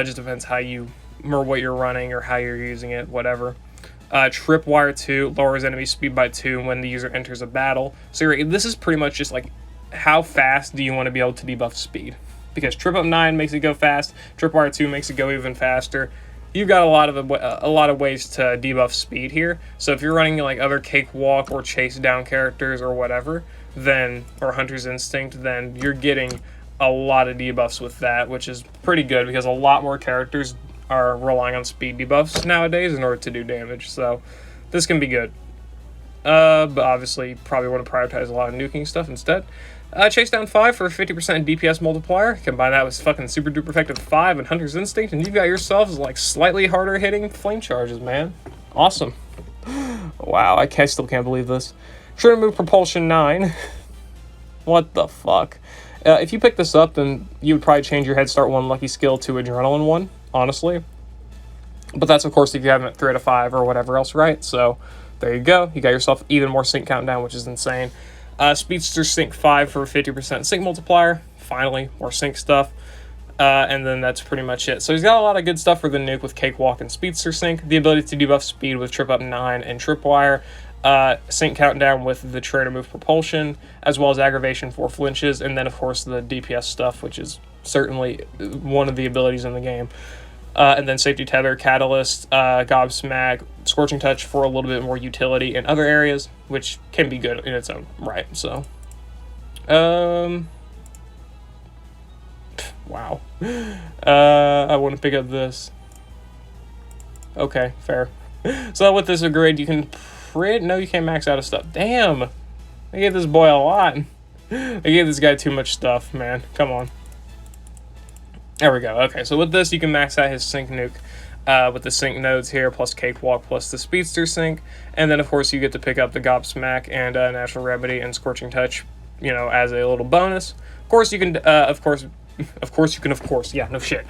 Just depends how you, or what you're running, or how you're using it, whatever. Tripwire 2 lowers enemy speed by 2 when the user enters a battle. So this is pretty much just like, how fast do you want to be able to debuff speed? Because Trip up 9 makes it go fast, Tripwire 2 makes it go even faster. You've got a lot of ways to debuff speed here. So if you're running like other Cakewalk or Chase Down characters or whatever, then, or Hunter's Instinct, then you're getting a lot of debuffs with that, which is pretty good because a lot more characters are relying on speed debuffs nowadays in order to do damage. So this can be good. But obviously you probably want to prioritize a lot of nuking stuff instead. Chase Down 5 for a 50% DPS multiplier. Combine that with fucking super duper effective 5 and Hunter's Instinct, and you've got yourself like slightly harder hitting flame charges, man. Awesome. Wow, I still can't believe this. Trim move Propulsion 9. What the fuck? If you pick this up, then you would probably change your Head Start 1 lucky skill to Adrenaline 1, honestly. But that's of course if you have it at 3 out of 5 or whatever else, right? So there you go. You got yourself even more sync countdown, which is insane. Speedster Sync 5 for a 50% sync multiplier. Finally, more sync stuff. And then that's pretty much it. So he's got a lot of good stuff for the nuke with Cakewalk and Speedster Sync. The ability to debuff speed with Trip Up 9 and Tripwire. Sync Countdown with the Trainer Move Propulsion, as well as Aggravation for flinches. And then, of course, the DPS stuff, which is certainly one of the abilities in the game. And then Safety Tether, Catalyst, Gobsmack, Scorching Touch for a little bit more utility in other areas, which can be good in its own right. So, wow. I want to pick up this. Okay, fair. So with this upgrade, you can no, you can't max out of stuff. Damn! I gave this boy a lot. I gave this guy too much stuff, man. Come on. There we go. Okay, so with this, you can max out his sync nuke. with the sync nodes here, plus Cakewalk, plus the Speedster sync. And then, of course, you get to pick up the Gobsmack and Natural Remedy and Scorching Touch, you know, as a little bonus. Of course, you can, yeah, no shit.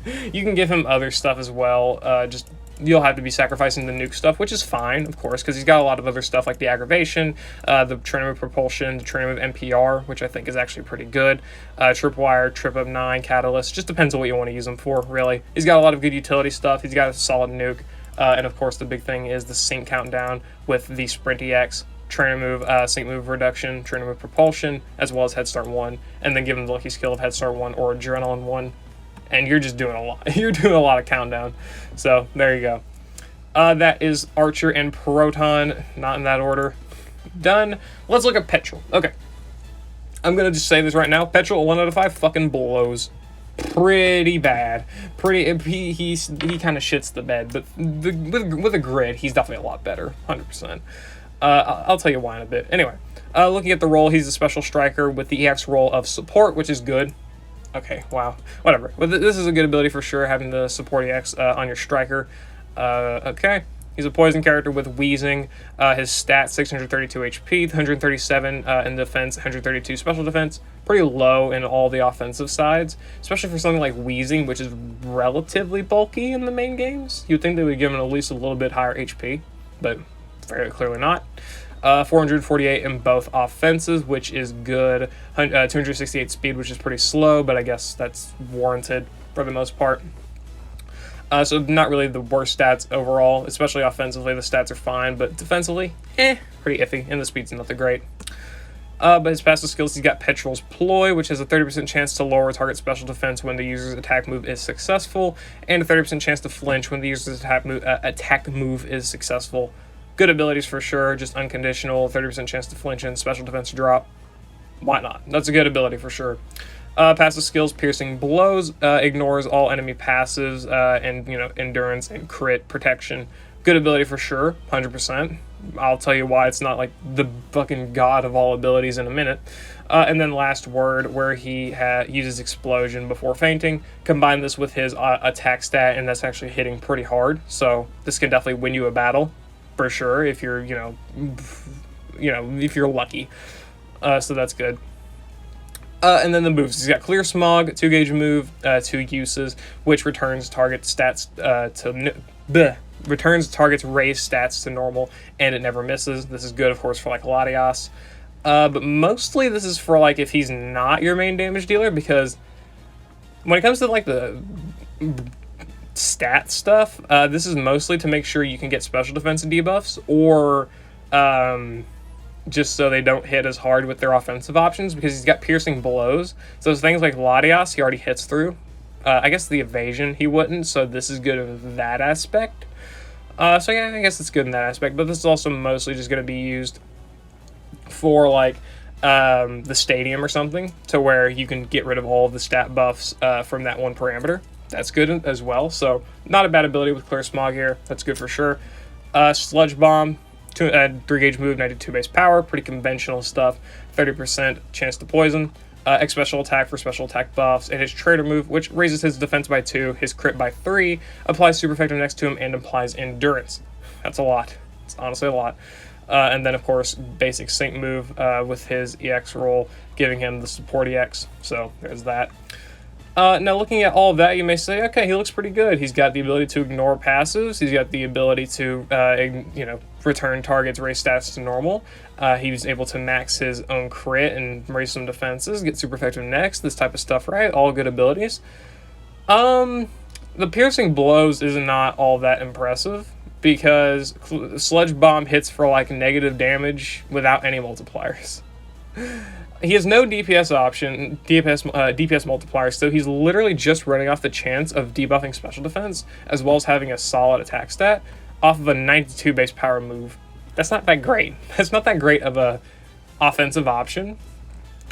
You can give him other stuff as well, just you'll have to be sacrificing the nuke stuff, which is fine, of course, because he's got a lot of other stuff like the aggravation, the trainer move propulsion, the trainer move NPR, which I think is actually pretty good, tripwire, trip up 9, catalyst, just depends on what you want to use him for, really. He's got a lot of good utility stuff, he's got a solid nuke, and of course the big thing is the sync countdown with the Sprint EX, trainer move, sync move reduction, trainer move propulsion, as well as Head Start 1, and then give him the lucky skill of Head Start 1 or Adrenaline 1. And you're just doing a lot. You're doing a lot of countdown. So, there you go. That is Archer and Proton. Not in that order. Done. Let's look at Petrel. Okay. I'm going to just say this right now. Petrel, 1 out of 5, fucking blows. Pretty bad. He kind of shits the bed. But with a grid, he's definitely a lot better. 100%. I'll tell you why in a bit. Anyway. Looking at the role, he's a special striker with the EX role of support, which is good. Okay, wow. Whatever. But this is a good ability for sure, having the support EX on your striker. Okay. He's a poison character with wheezing. His stats, 632 HP, 137 in defense, 132 special defense. Pretty low in all the offensive sides, especially for something like wheezing, which is relatively bulky in the main games. You'd think they would give him at least a little bit higher HP, but very clearly not. 448 in both offenses, which is good. 268 speed, which is pretty slow, but I guess that's warranted for the most part. So not really the worst stats overall, especially offensively. The stats are fine, but defensively, pretty iffy, and the speed's not that great. But his passive skills, he's got Petrel's Ploy, which has a 30% chance to lower target special defense when the user's attack move is successful, and a 30% chance to flinch when the user's attack move is successful. Good abilities for sure, just unconditional, 30% chance to flinch and special defense drop. Why not? That's a good ability for sure. Passive skills, Piercing Blows, ignores all enemy passives, and, you know, endurance and crit protection. Good ability for sure, 100%. I'll tell you why it's not like the fucking god of all abilities in a minute. And then Last Word, where he uses Explosion before fainting. Combine this with his attack stat, and that's actually hitting pretty hard. So this can definitely win you a battle. For sure, if you're, if you're lucky. So that's good. And then the moves. He's got Clear Smog, 2-gauge move, 2 uses, which returns target stats returns target's raised stats to normal, and it never misses. This is good, of course, for like Latias. But mostly this is for like if he's not your main damage dealer, because when it comes to like the stat stuff, this is mostly to make sure you can get special defense debuffs, or just so they don't hit as hard with their offensive options, because he's got Piercing Blows. So things like Latias, he already hits through. I guess the evasion he wouldn't, so this is good in that aspect. So yeah, I guess it's good in that aspect, but this is also mostly just going to be used for like the stadium or something, to where you can get rid of all of the stat buffs from that one parameter. That's good as well. So not a bad ability with Clear Smog here. That's good for sure. Sludge Bomb, 3-gauge move, 92 base power. Pretty conventional stuff. 30% chance to poison. X special attack for special attack buffs. And his Trader move, which raises his defense by 2, his crit by 3, applies super effective next to him, and applies endurance. That's a lot. It's honestly a lot. And then, of course, basic sync move with his EX roll, giving him the support EX. So there's that. Now, looking at all of that, you may say, okay, he looks pretty good. He's got the ability to ignore passives. He's got the ability to, return targets, raise stats to normal. He was able to max his own crit and raise some defenses, get super effective next, this type of stuff, right? All good abilities. The Piercing Blows is not all that impressive, because Sludge Bomb hits for, like, negative damage without any multipliers. He has no DPS option, DPS multiplier, so he's literally just running off the chance of debuffing special defense, as well as having a solid attack stat, off of a 92 base power move. That's not that great. That's not that great of a offensive option,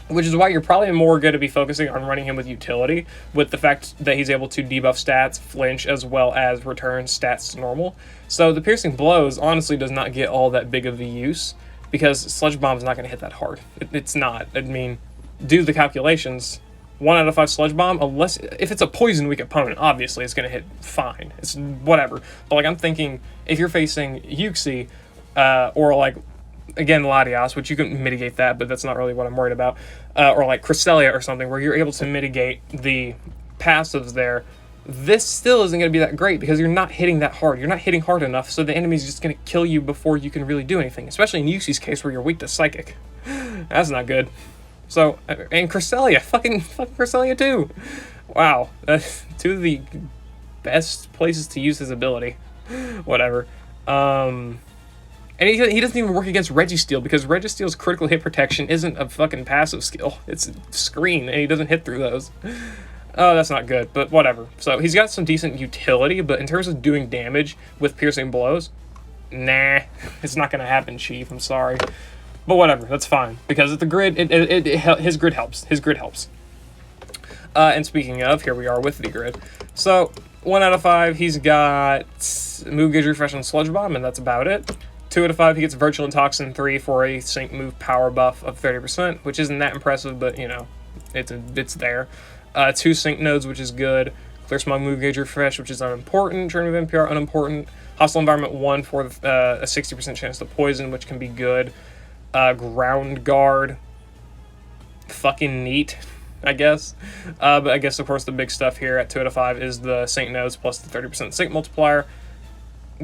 which is why you're probably more going to be focusing on running him with utility, with the fact that he's able to debuff stats, flinch, as well as return stats to normal. So the Piercing Blows honestly does not get all that big of a use, because Sludge Bomb's not going to hit that hard. It's not. I mean, do the calculations. 1 out of 5 Sludge Bomb, unless if it's a poison weak opponent, obviously it's gonna hit fine. It's whatever. But like I'm thinking, if you're facing Uxie, or like again Latias, which you can mitigate that, but that's not really what I'm worried about, or like Cresselia or something, where you're able to mitigate the passives there. This still isn't going to be that great because you're not hitting that hard. You're not hitting hard enough, so the enemy's just going to kill you before you can really do anything, especially in Uxie's case where you're weak to Psychic. That's not good. So, and Cresselia, fucking Cresselia too. Wow, that's two of the best places to use his ability. Whatever. And he doesn't even work against Registeel because Registeel's critical hit protection isn't a fucking passive skill. It's screen, and he doesn't hit through those. Oh, that's not good, but whatever. So he's got some decent utility, but in terms of doing damage with piercing blows, nah, it's not going to happen, Chief. I'm sorry. But whatever, that's fine. Because at the grid, his grid helps. His grid helps. And speaking of, here we are with the grid. So, 1 out of 5, he's got Move Gauge Refresh and Sludge Bomb, and that's about it. 2 out of 5, he gets Virtual Toxin 3 for a sync move power buff of 30%, which isn't that impressive, but, you know, it's there. 2 sync nodes, which is good. Clear Smog Move Gauge Refresh, which is unimportant. Turn of NPR, unimportant. Hostile Environment 1 for a 60% chance to poison, which can be good. Ground Guard. Fucking neat, I guess. But I guess, of course, the big stuff here at 2 out of 5 is the sync nodes plus the 30% sync multiplier.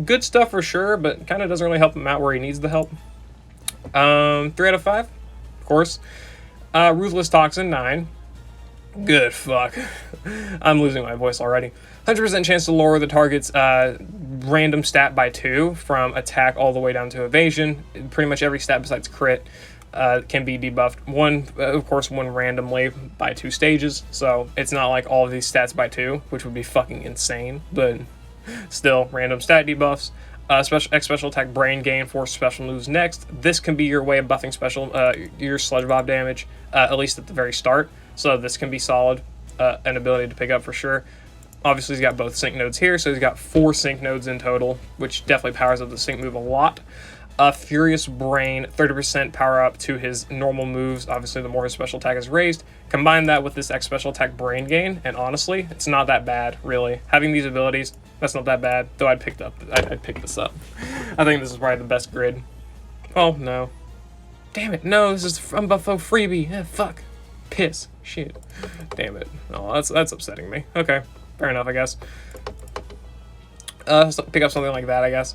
Good stuff for sure, but kind of doesn't really help him out where he needs the help. 3 out of 5, of course. Ruthless Toxin 9. Good fuck. I'm losing my voice already. 100% chance to lower the target's random stat by 2 from attack all the way down to evasion. Pretty much every stat besides crit can be debuffed. Of course, one randomly by 2 stages. So it's not like all of these stats by 2, which would be fucking insane. But still, random stat debuffs. Special attack brain gain for special moves next. This can be your way of buffing your Sludge Bomb damage, at least at the very start. So this can be solid, an ability to pick up for sure. Obviously, he's got both sync nodes here, so he's got 4 sync nodes in total, which definitely powers up the sync move a lot. Furious Brain, 30% power up to his normal moves. Obviously, the more his special attack is raised. Combine that with this X special attack brain gain, and honestly, it's not that bad, really. Having these abilities, that's not that bad, though I'd pick this up. I think this is probably the best grid. Oh, no. Damn it, no, this is from Buffo freebie. Fuck. Piss. Shit. Damn it. Oh, that's upsetting me. Okay. Fair enough, I guess. So pick up something like that, I guess.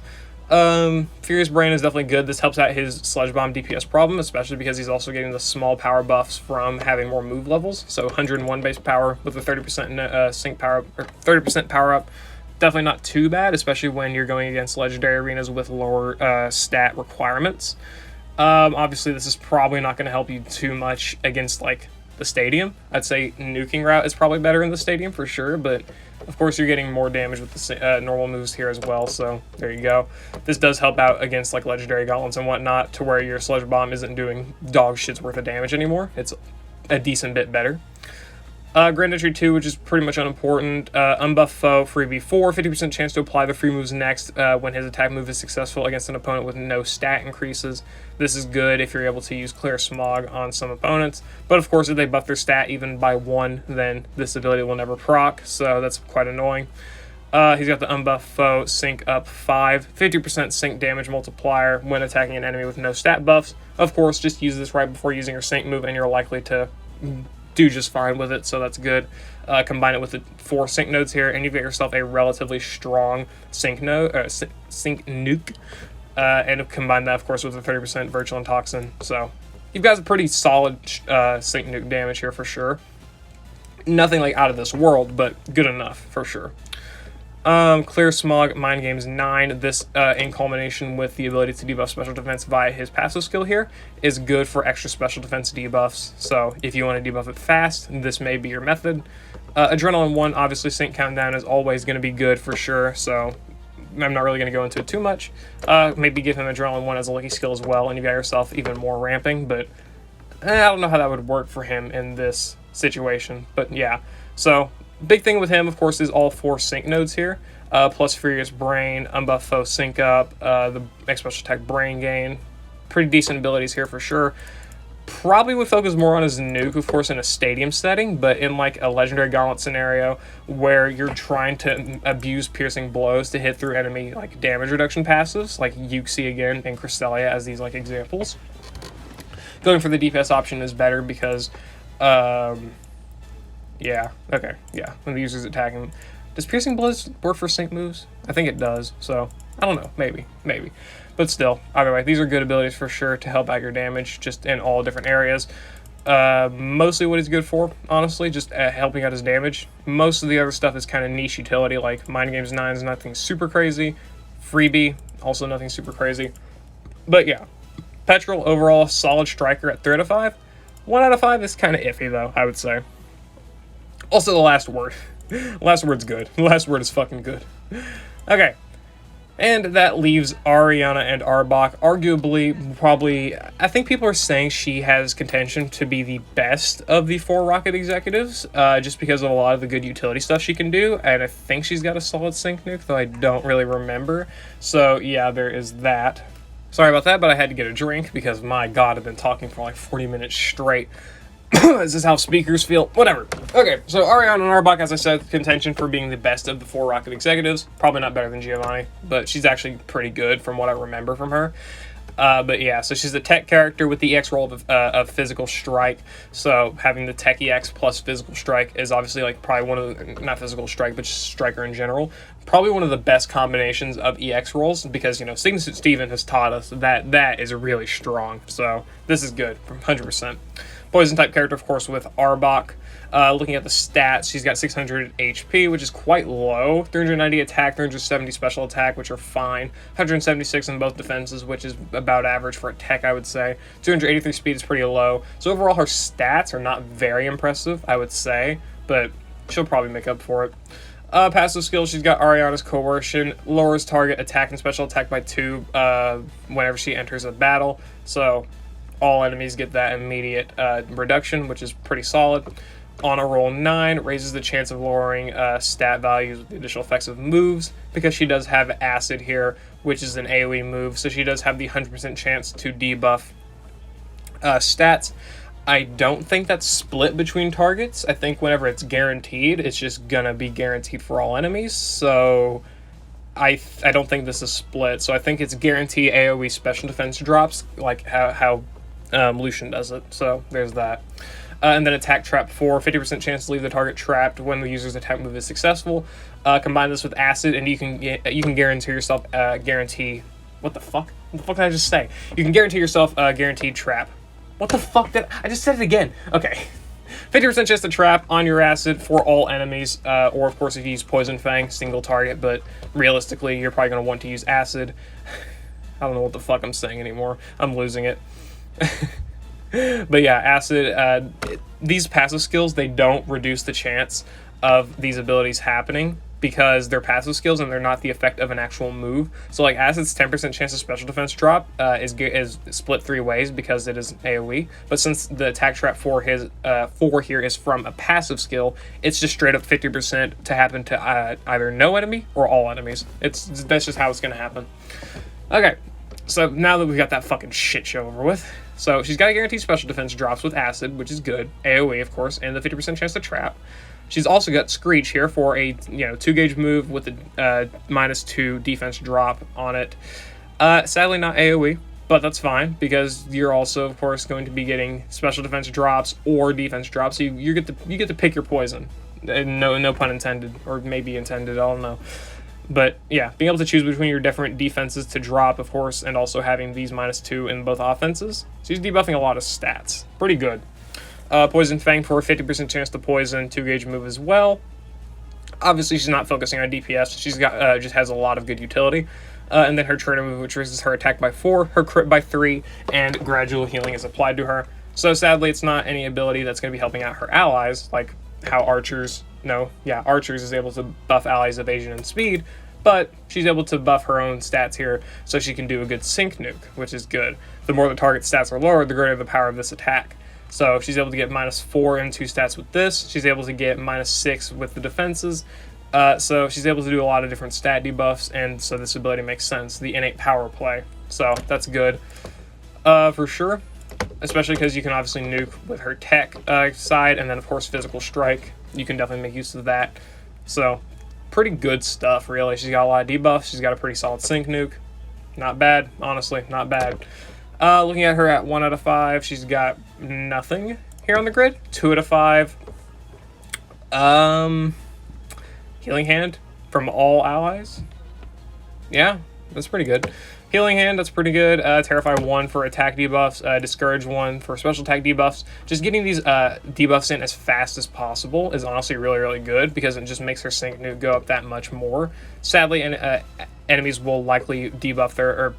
Furious Brain is definitely good. This helps out his Sludge Bomb DPS problem, especially because he's also getting the small power buffs from having more move levels. So 101 base power with a 30% sync power, or 30% power up. Definitely not too bad, especially when you're going against legendary arenas with lower stat requirements. Obviously, this is probably not going to help you too much against like the stadium. I'd say nuking route is probably better in the stadium for sure, but of course you're getting more damage with the normal moves here as well, so there you go. This does help out against like legendary gauntlets and whatnot, to where your Sludge Bomb isn't doing dog shit's worth of damage anymore. It's a decent bit better. Grand Entry 2, which is pretty much unimportant. Unbuff Foe, freebie 4, 50% chance to apply the free moves next when his attack move is successful against an opponent with no stat increases. This is good if you're able to use Clear Smog on some opponents, but of course if they buff their stat even by 1, then this ability will never proc, so that's quite annoying. He's got the Unbuff Foe, Sync Up 5, 50% sync damage multiplier when attacking an enemy with no stat buffs. Of course, just use this right before using your sync move and you're likely to do just fine with it, so that's good. Combine it with the 4 sync nodes here, and you've got yourself a relatively strong sync node, sync nuke. And combine that, of course, with the 30% virtual toxin. So you've got a pretty solid sync nuke damage here for sure. Nothing like out of this world, but good enough for sure. Clear Smog, Mind Games 9. This, in culmination with the ability to debuff special defense via his passive skill here, is good for extra special defense debuffs. So if you want to debuff it fast, this may be your method. Adrenaline 1, obviously Sync Countdown is always going to be good for sure, so I'm not really going to go into it too much. Maybe give him Adrenaline 1 as a lucky skill as well, and you've got yourself even more ramping, but I don't know how that would work for him in this situation. But yeah, so big thing with him, of course, is all 4 sync nodes here, plus Furious Brain, Unbuff Foe Sync Up, the X Special Attack Brain Gain. Pretty decent abilities here for sure. Probably would focus more on his nuke, of course, in a stadium setting, but in like a legendary gauntlet scenario where you're trying to abuse piercing blows to hit through enemy like damage reduction passives, like Yuxi again and Cresselia as these like examples. Going for the DPS option is better because, yeah, okay, yeah, when the user's attacking. Does piercing blows work for sync moves? I think it does, so I don't know, maybe. But still, either way, these are good abilities for sure to help out your damage just in all different areas. Mostly what he's good for, honestly, just helping out his damage. Most of the other stuff is kind of niche utility, like Mind Games 9 is nothing super crazy. Freebie, also nothing super crazy. But yeah, Petrel, overall, solid striker at 3 out of 5. 1 out of 5 is kind of iffy, though, I would say. Also, the last word. Last word's good. The last word is fucking good. Okay. And that leaves Ariana and Arbok. Arguably, probably, I think people are saying she has contention to be the best of the 4 Rocket executives, just because of a lot of the good utility stuff she can do, and I think she's got a solid sync nuke, though I don't really remember. So, yeah, there is that. Sorry about that, but I had to get a drink, because, my god, I've been talking for like 40 minutes straight. Is this how speakers feel? Whatever. Okay, so Ariana and Arbok, as I said, contention for being the best of the 4 Rocket executives. Probably not better than Giovanni, but she's actually pretty good from what I remember from her. But yeah, so she's a tech character with the EX role of physical strike. So having the tech EX plus physical strike is obviously like probably one of the, not physical strike, but just striker in general. Probably one of the best combinations of EX roles because, you know, Signature Steven has taught us that that is really strong. So this is good, 100%. Poison type character, of course, with Arbok. Looking at the stats, she's got 600 HP, which is quite low. 390 attack, 370 special attack, which are fine. 176 in both defenses, which is about average for a tech, I would say. 283 speed is pretty low. So overall, her stats are not very impressive, I would say, but she'll probably make up for it. Passive skills, she's got Ariana's Coercion, lowers target attack and special attack by 2 whenever she enters a battle. So all enemies get that immediate reduction, which is pretty solid. On a roll 9, raises the chance of lowering stat values with the additional effects of moves, because she does have Acid here, which is an AoE move, so she does have the 100% chance to debuff stats. I don't think that's split between targets. I think whenever it's guaranteed, it's just gonna be guaranteed for all enemies, so I don't think this is split. So I think it's guarantee AoE special defense drops, like how Lucian does it, so there's that. And then attack trap 4, 50% chance to leave the target trapped when the user's attack move is successful. Combine this with acid, and you can guarantee yourself guarantee. What the fuck? What the fuck did I just say? You can guarantee yourself guaranteed trap. What the fuck did I just said it again? Okay. 50% chance to trap on your acid for all enemies, or of course if you use Poison Fang, single target. But realistically, you're probably gonna want to use acid. I don't know what the fuck I'm saying anymore. I'm losing it. But yeah, acid, these passive skills, they don't reduce the chance of these abilities happening because they're passive skills and they're not the effect of an actual move. So like acid's 10% chance of special defense drop is split 3 ways because it is AoE. But since the attack trap 4 here is from a passive skill, it's just straight up 50% to happen to either no enemy or all enemies. That's just how it's going to happen. Okay, so now that we've got that fucking shit show over with, so she's got a guaranteed special defense drops with acid, which is good. AoE, of course, and the 50% chance to trap. She's also got Screech here for a 2-gauge move with the -2 defense drop on it. Sadly, not AoE, but that's fine because you're also, of course, going to be getting special defense drops or defense drops. So you get to pick your poison. No pun intended, or maybe intended. I don't know. But yeah, being able to choose between your different defenses to drop, of course, and also having these -2 in both offenses. She's debuffing a lot of stats. Pretty good. Poison Fang for a 50% chance to poison, 2-gauge move as well. Obviously, she's not focusing on DPS. She's got just has a lot of good utility. And then her trainer move, which raises her attack by 4, her crit by 3, and gradual healing is applied to her. So sadly, it's not any ability that's going to be helping out her allies, like how Archers is able to buff allies' evasion and speed, but she's able to buff her own stats here so she can do a good sync nuke, which is good. The more the target stats are lowered, the greater the power of this attack. So if she's able to get -4 and 2 stats with this, she's able to get -6 with the defenses. So she's able to do a lot of different stat debuffs, and so this ability makes sense, the innate power play. So that's good for sure. especially because you can obviously nuke with her tech side, and then of course physical strike. You can definitely make use of that. So pretty good stuff, really. She's got a lot of debuffs. She's got a pretty solid sync nuke. Not bad, honestly, not bad. Looking at her at 1 out of 5, she's got nothing here on the grid. 2 out of 5. Healing Hand from all allies. Yeah, that's pretty good. Healing Hand, that's pretty good. Terrify 1 for attack debuffs. Discourage 1 for special attack debuffs. Just getting these debuffs in as fast as possible is honestly really, really good because it just makes her sync nuke go up that much more. Sadly, enemies will likely buff their own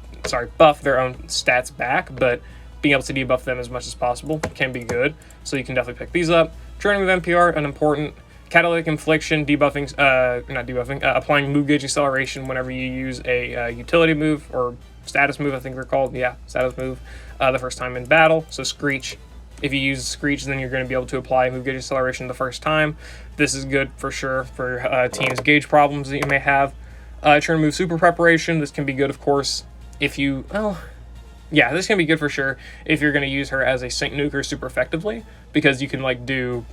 stats back, but being able to debuff them as much as possible can be good. So you can definitely pick these up. Training with NPR, unimportant. Catalytic Infliction, applying move gauge acceleration whenever you use a utility move or status move, I think they're called. Yeah, status move the first time in battle. So Screech, if you use Screech, then you're going to be able to apply move gauge acceleration the first time. This is good for sure for team's gauge problems that you may have. Turn move Super Preparation. This can be good, of course, if you, yeah, this can be good for sure if you're going to use her as a sync nuker super effectively, because you can like do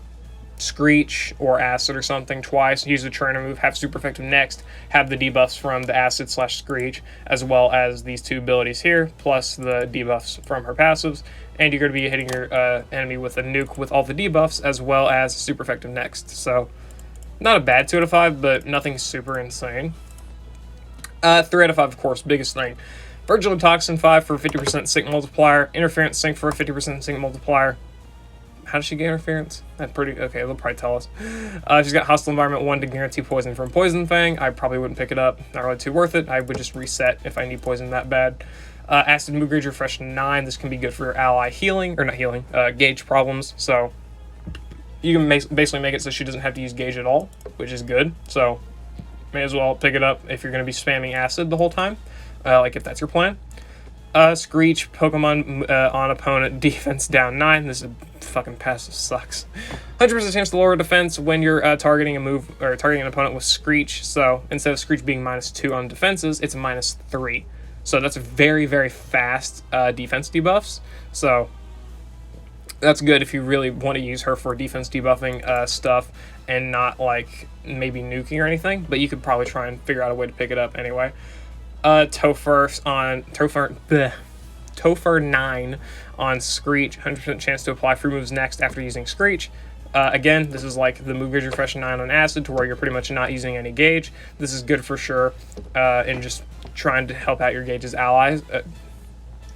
Screech or Acid or something twice, use the trainer move, have super effective next, have the debuffs from the Acid / Screech, as well as these 2 abilities here, plus the debuffs from her passives, and you're going to be hitting your enemy with a nuke with all the debuffs, as well as super effective next. So, not a bad 2 out of 5, but nothing super insane. 3 out of 5, of course, biggest thing. Virtual Toxin 5 for 50% sync multiplier, Interference Sync for a 50% sync multiplier. How does she get interference? That's pretty okay. They'll probably tell us. She's got Hostile Environment 1 to guarantee poison from Poison Fang. I probably wouldn't pick it up. Not really too worth it. I would just reset if I need poison that bad. Acid Move Gauge Refresh 9. This can be good for your ally healing, or not healing, gauge problems. So you can basically make it so she doesn't have to use gauge at all, which is good. So may as well pick it up if you're going to be spamming acid the whole time, like if that's your plan. Screech, Pokemon on opponent, defense down 9. This is fucking passive sucks. 100% chance to lower defense when you're targeting an opponent with Screech. So instead of Screech being -2 on defenses, it's -3. So that's very, very fast defense debuffs. So that's good if you really want to use her for defense debuffing stuff and not like maybe nuking or anything. But you could probably try and figure out a way to pick it up anyway. Topher 9 on Screech, 100% chance to apply free moves next after using Screech. Again, this is like the Move Gauge Refresh 9 on Acid, to where you're pretty much not using any gauge. This is good for sure in just trying to help out your gauge's allies.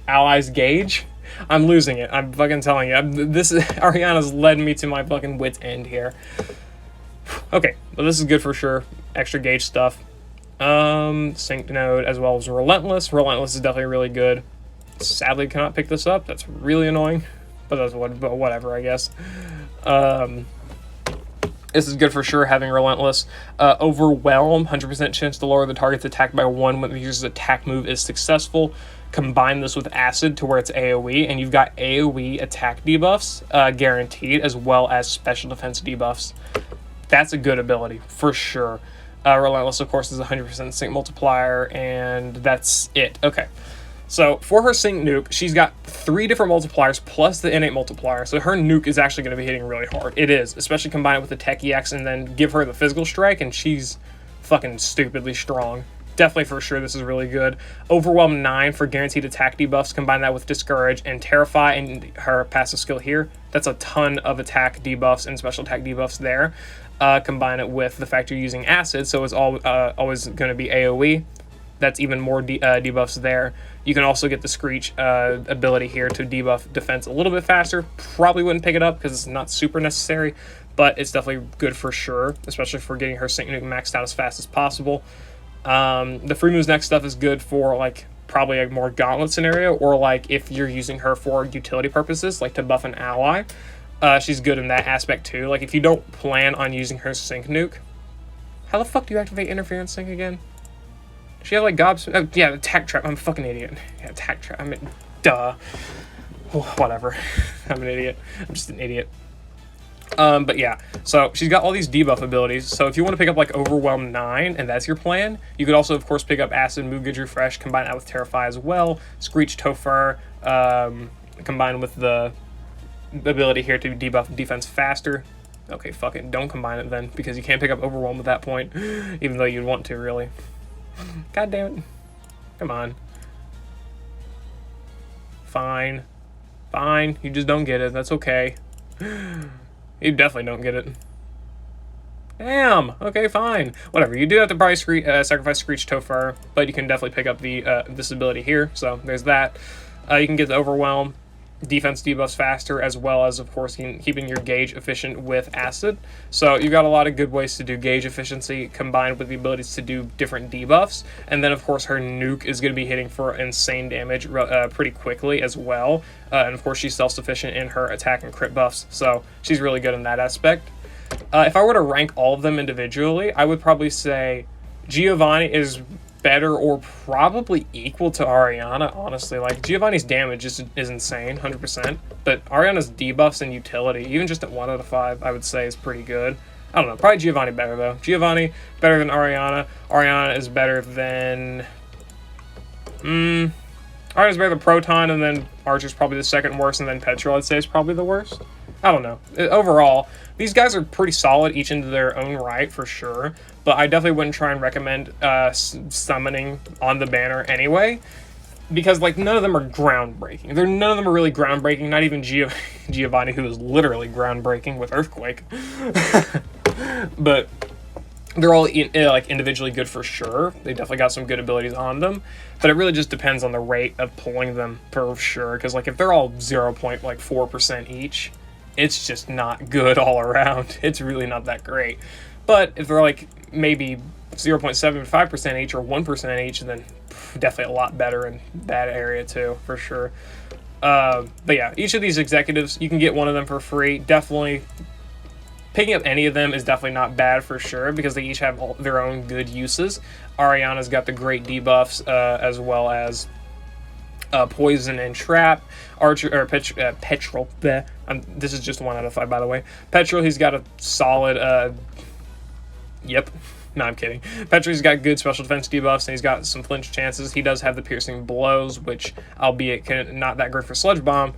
Allies gauge? I'm losing it. I'm fucking telling you. Ariana's led me to my fucking wit's end here. Okay, well this is good for sure. Extra gauge stuff. Sync node as well as Relentless. Relentless is definitely really good. Sadly cannot pick this up. That's really annoying, but that's whatever, I guess. This is good for sure, having Relentless. Overwhelm, 100% chance to lower the target's attack by 1 when the user's attack move is successful. Combine this with Acid to where it's AoE, and you've got AoE attack debuffs guaranteed, as well as special defense debuffs. That's a good ability, for sure. Relentless, of course, is 100% sync multiplier, and that's it. Okay, so for her sync nuke, she's got 3 different multipliers plus the innate multiplier, so her nuke is actually going to be hitting really hard. It is, especially combine it with the Tech EX and then give her the physical strike, and she's fucking stupidly strong. Definitely for sure this is really good. Overwhelm 9 for guaranteed attack debuffs. Combine that with Discourage and Terrify and her passive skill here. That's a ton of attack debuffs and special attack debuffs there. Combine it with the fact you're using Acid, so it's always going to be AoE. That's even more debuffs there. You can also get the Screech ability here to debuff defense a little bit faster. Probably wouldn't pick it up because it's not super necessary, but it's definitely good for sure, especially for getting her sync nuke maxed out as fast as possible. The free moves next stuff is good for like probably a more gauntlet scenario, or like if you're using her for utility purposes, like to buff an ally. She's good in that aspect too. Like if you don't plan on using her sync nuke, how the fuck do you activate interference sync again? Does she have like gobs? Oh yeah, attack trap. I'm a fucking idiot. Yeah, attack trap. I mean, duh. Oh, whatever. I'm an idiot. I'm just an idiot. But yeah, so she's got all these debuff abilities. So if you want to pick up like Overwhelm 9 and that's your plan, you could also of course pick up Acid, Move Gauge Refresh, combine that with Terrify as well, Screech, Topher, combined with the ability here to debuff defense faster. Okay, fuck it. Don't combine it then, because you can't pick up Overwhelm at that point, even though you'd want to, really. God damn it. Come on. Fine. Fine. You just don't get it. That's okay. You definitely don't get it. Damn. Okay, fine. Whatever. You do have to probably sacrifice Screech Topher, but you can definitely pick up the this ability here. So there's that. You can get the Overwhelm, defense debuffs faster, as well as, of course, keeping your gauge efficient with Acid. So you've got a lot of good ways to do gauge efficiency combined with the abilities to do different debuffs. And then, of course, her nuke is going to be hitting for insane damage pretty quickly as well. And, of course, she's self-sufficient in her attack and crit buffs. So she's really good in that aspect. If I were to rank all of them individually, I would probably say Giovanni is better or probably equal to Ariana, honestly. Like, Giovanni's damage is insane, 100%. But Ariana's debuffs and utility, even just at 1 out of 5, I would say is pretty good. I don't know, probably Giovanni better, though. Giovanni better than Ariana. Ariana is better than... Ariana's better than Proton, and then Archer's probably the second worst, and then Petrel, I'd say, is probably the worst. I don't know. Overall, these guys are pretty solid, each into their own right, for sure. But I definitely wouldn't try and recommend summoning on the banner anyway. Because, like, none of them are groundbreaking. None of them are really groundbreaking. Not even Giovanni, who is literally groundbreaking with Earthquake. But they're all, like, individually good for sure. They definitely got some good abilities on them. But it really just depends on the rate of pulling them, for sure. Because, like, if they're all 0.4% each, it's just not good all around. It's really not that great. But if they're like maybe 0.75% each or 1% each, then definitely a lot better in that area too, for sure. But yeah, each of these executives, you can get one of them for free. Definitely picking up any of them is definitely not bad for sure, because they each have their own good uses. Ariana's got the great debuffs as well as Poison and Trap. Archer or Petrel. This is just 1 out of 5, by the way. Petrel, he's got a solid. Yep. No, I'm kidding. Petrel's got good special defense debuffs, and he's got some flinch chances. He does have the piercing blows, which, albeit not that great for Sludge Bomb,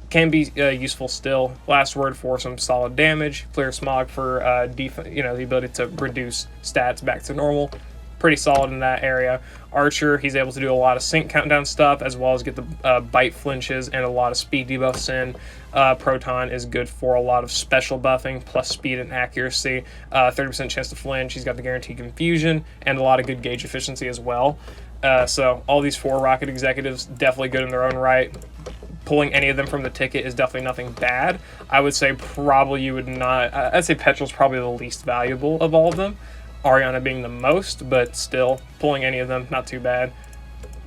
can be useful still. Last Word for some solid damage. Clear Smog for the ability to reduce stats back to normal. Pretty solid in that area. Archer, he's able to do a lot of sync countdown stuff, as well as get the bite flinches and a lot of speed debuffs in. Proton is good for a lot of special buffing, plus speed and accuracy. 30% chance to flinch. He's got the guaranteed confusion, and a lot of good gauge efficiency as well. So all these 4 Rocket executives, definitely good in their own right. Pulling any of them from the ticket is definitely nothing bad. I would say probably you would not... I'd say Petrel's probably the least valuable of all of them. Ariana being the most, but still, pulling any of them, not too bad.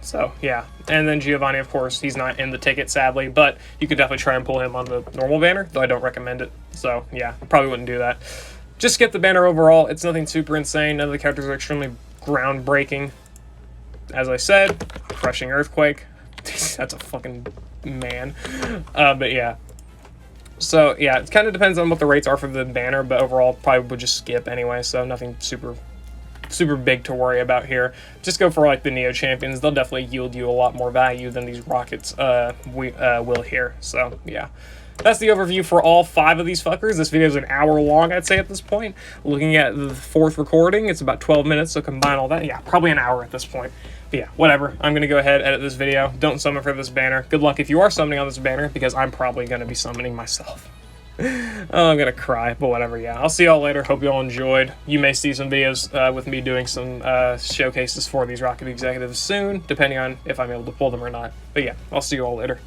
So, yeah. And then Giovanni, of course, he's not in the ticket, sadly, but you could definitely try and pull him on the normal banner, though I don't recommend it. So, yeah, probably wouldn't do that. Just skip the banner overall. It's nothing super insane. None of the characters are extremely groundbreaking. As I said, crushing Earthquake. That's a fucking man. But, yeah. So, yeah, it kind of depends on what the rates are for the banner, but overall, probably would just skip anyway, so nothing super big to worry about here. Just go for, like, the Neo Champions. They'll definitely yield you a lot more value than these Rockets will here. So, yeah. That's the overview for all 5 of these fuckers. This video is an hour long, I'd say, at this point. Looking at the 4th recording, it's about 12 minutes, so combine all that. Yeah, probably an hour at this point. But yeah, whatever. I'm going to go ahead, edit this video. Don't summon for this banner. Good luck if you are summoning on this banner, because I'm probably going to be summoning myself. Oh, I'm going to cry, but whatever, yeah. I'll see y'all later. Hope you all enjoyed. You may see some videos with me doing some showcases for these Rocket Executives soon, depending on if I'm able to pull them or not. But yeah, I'll see you all later.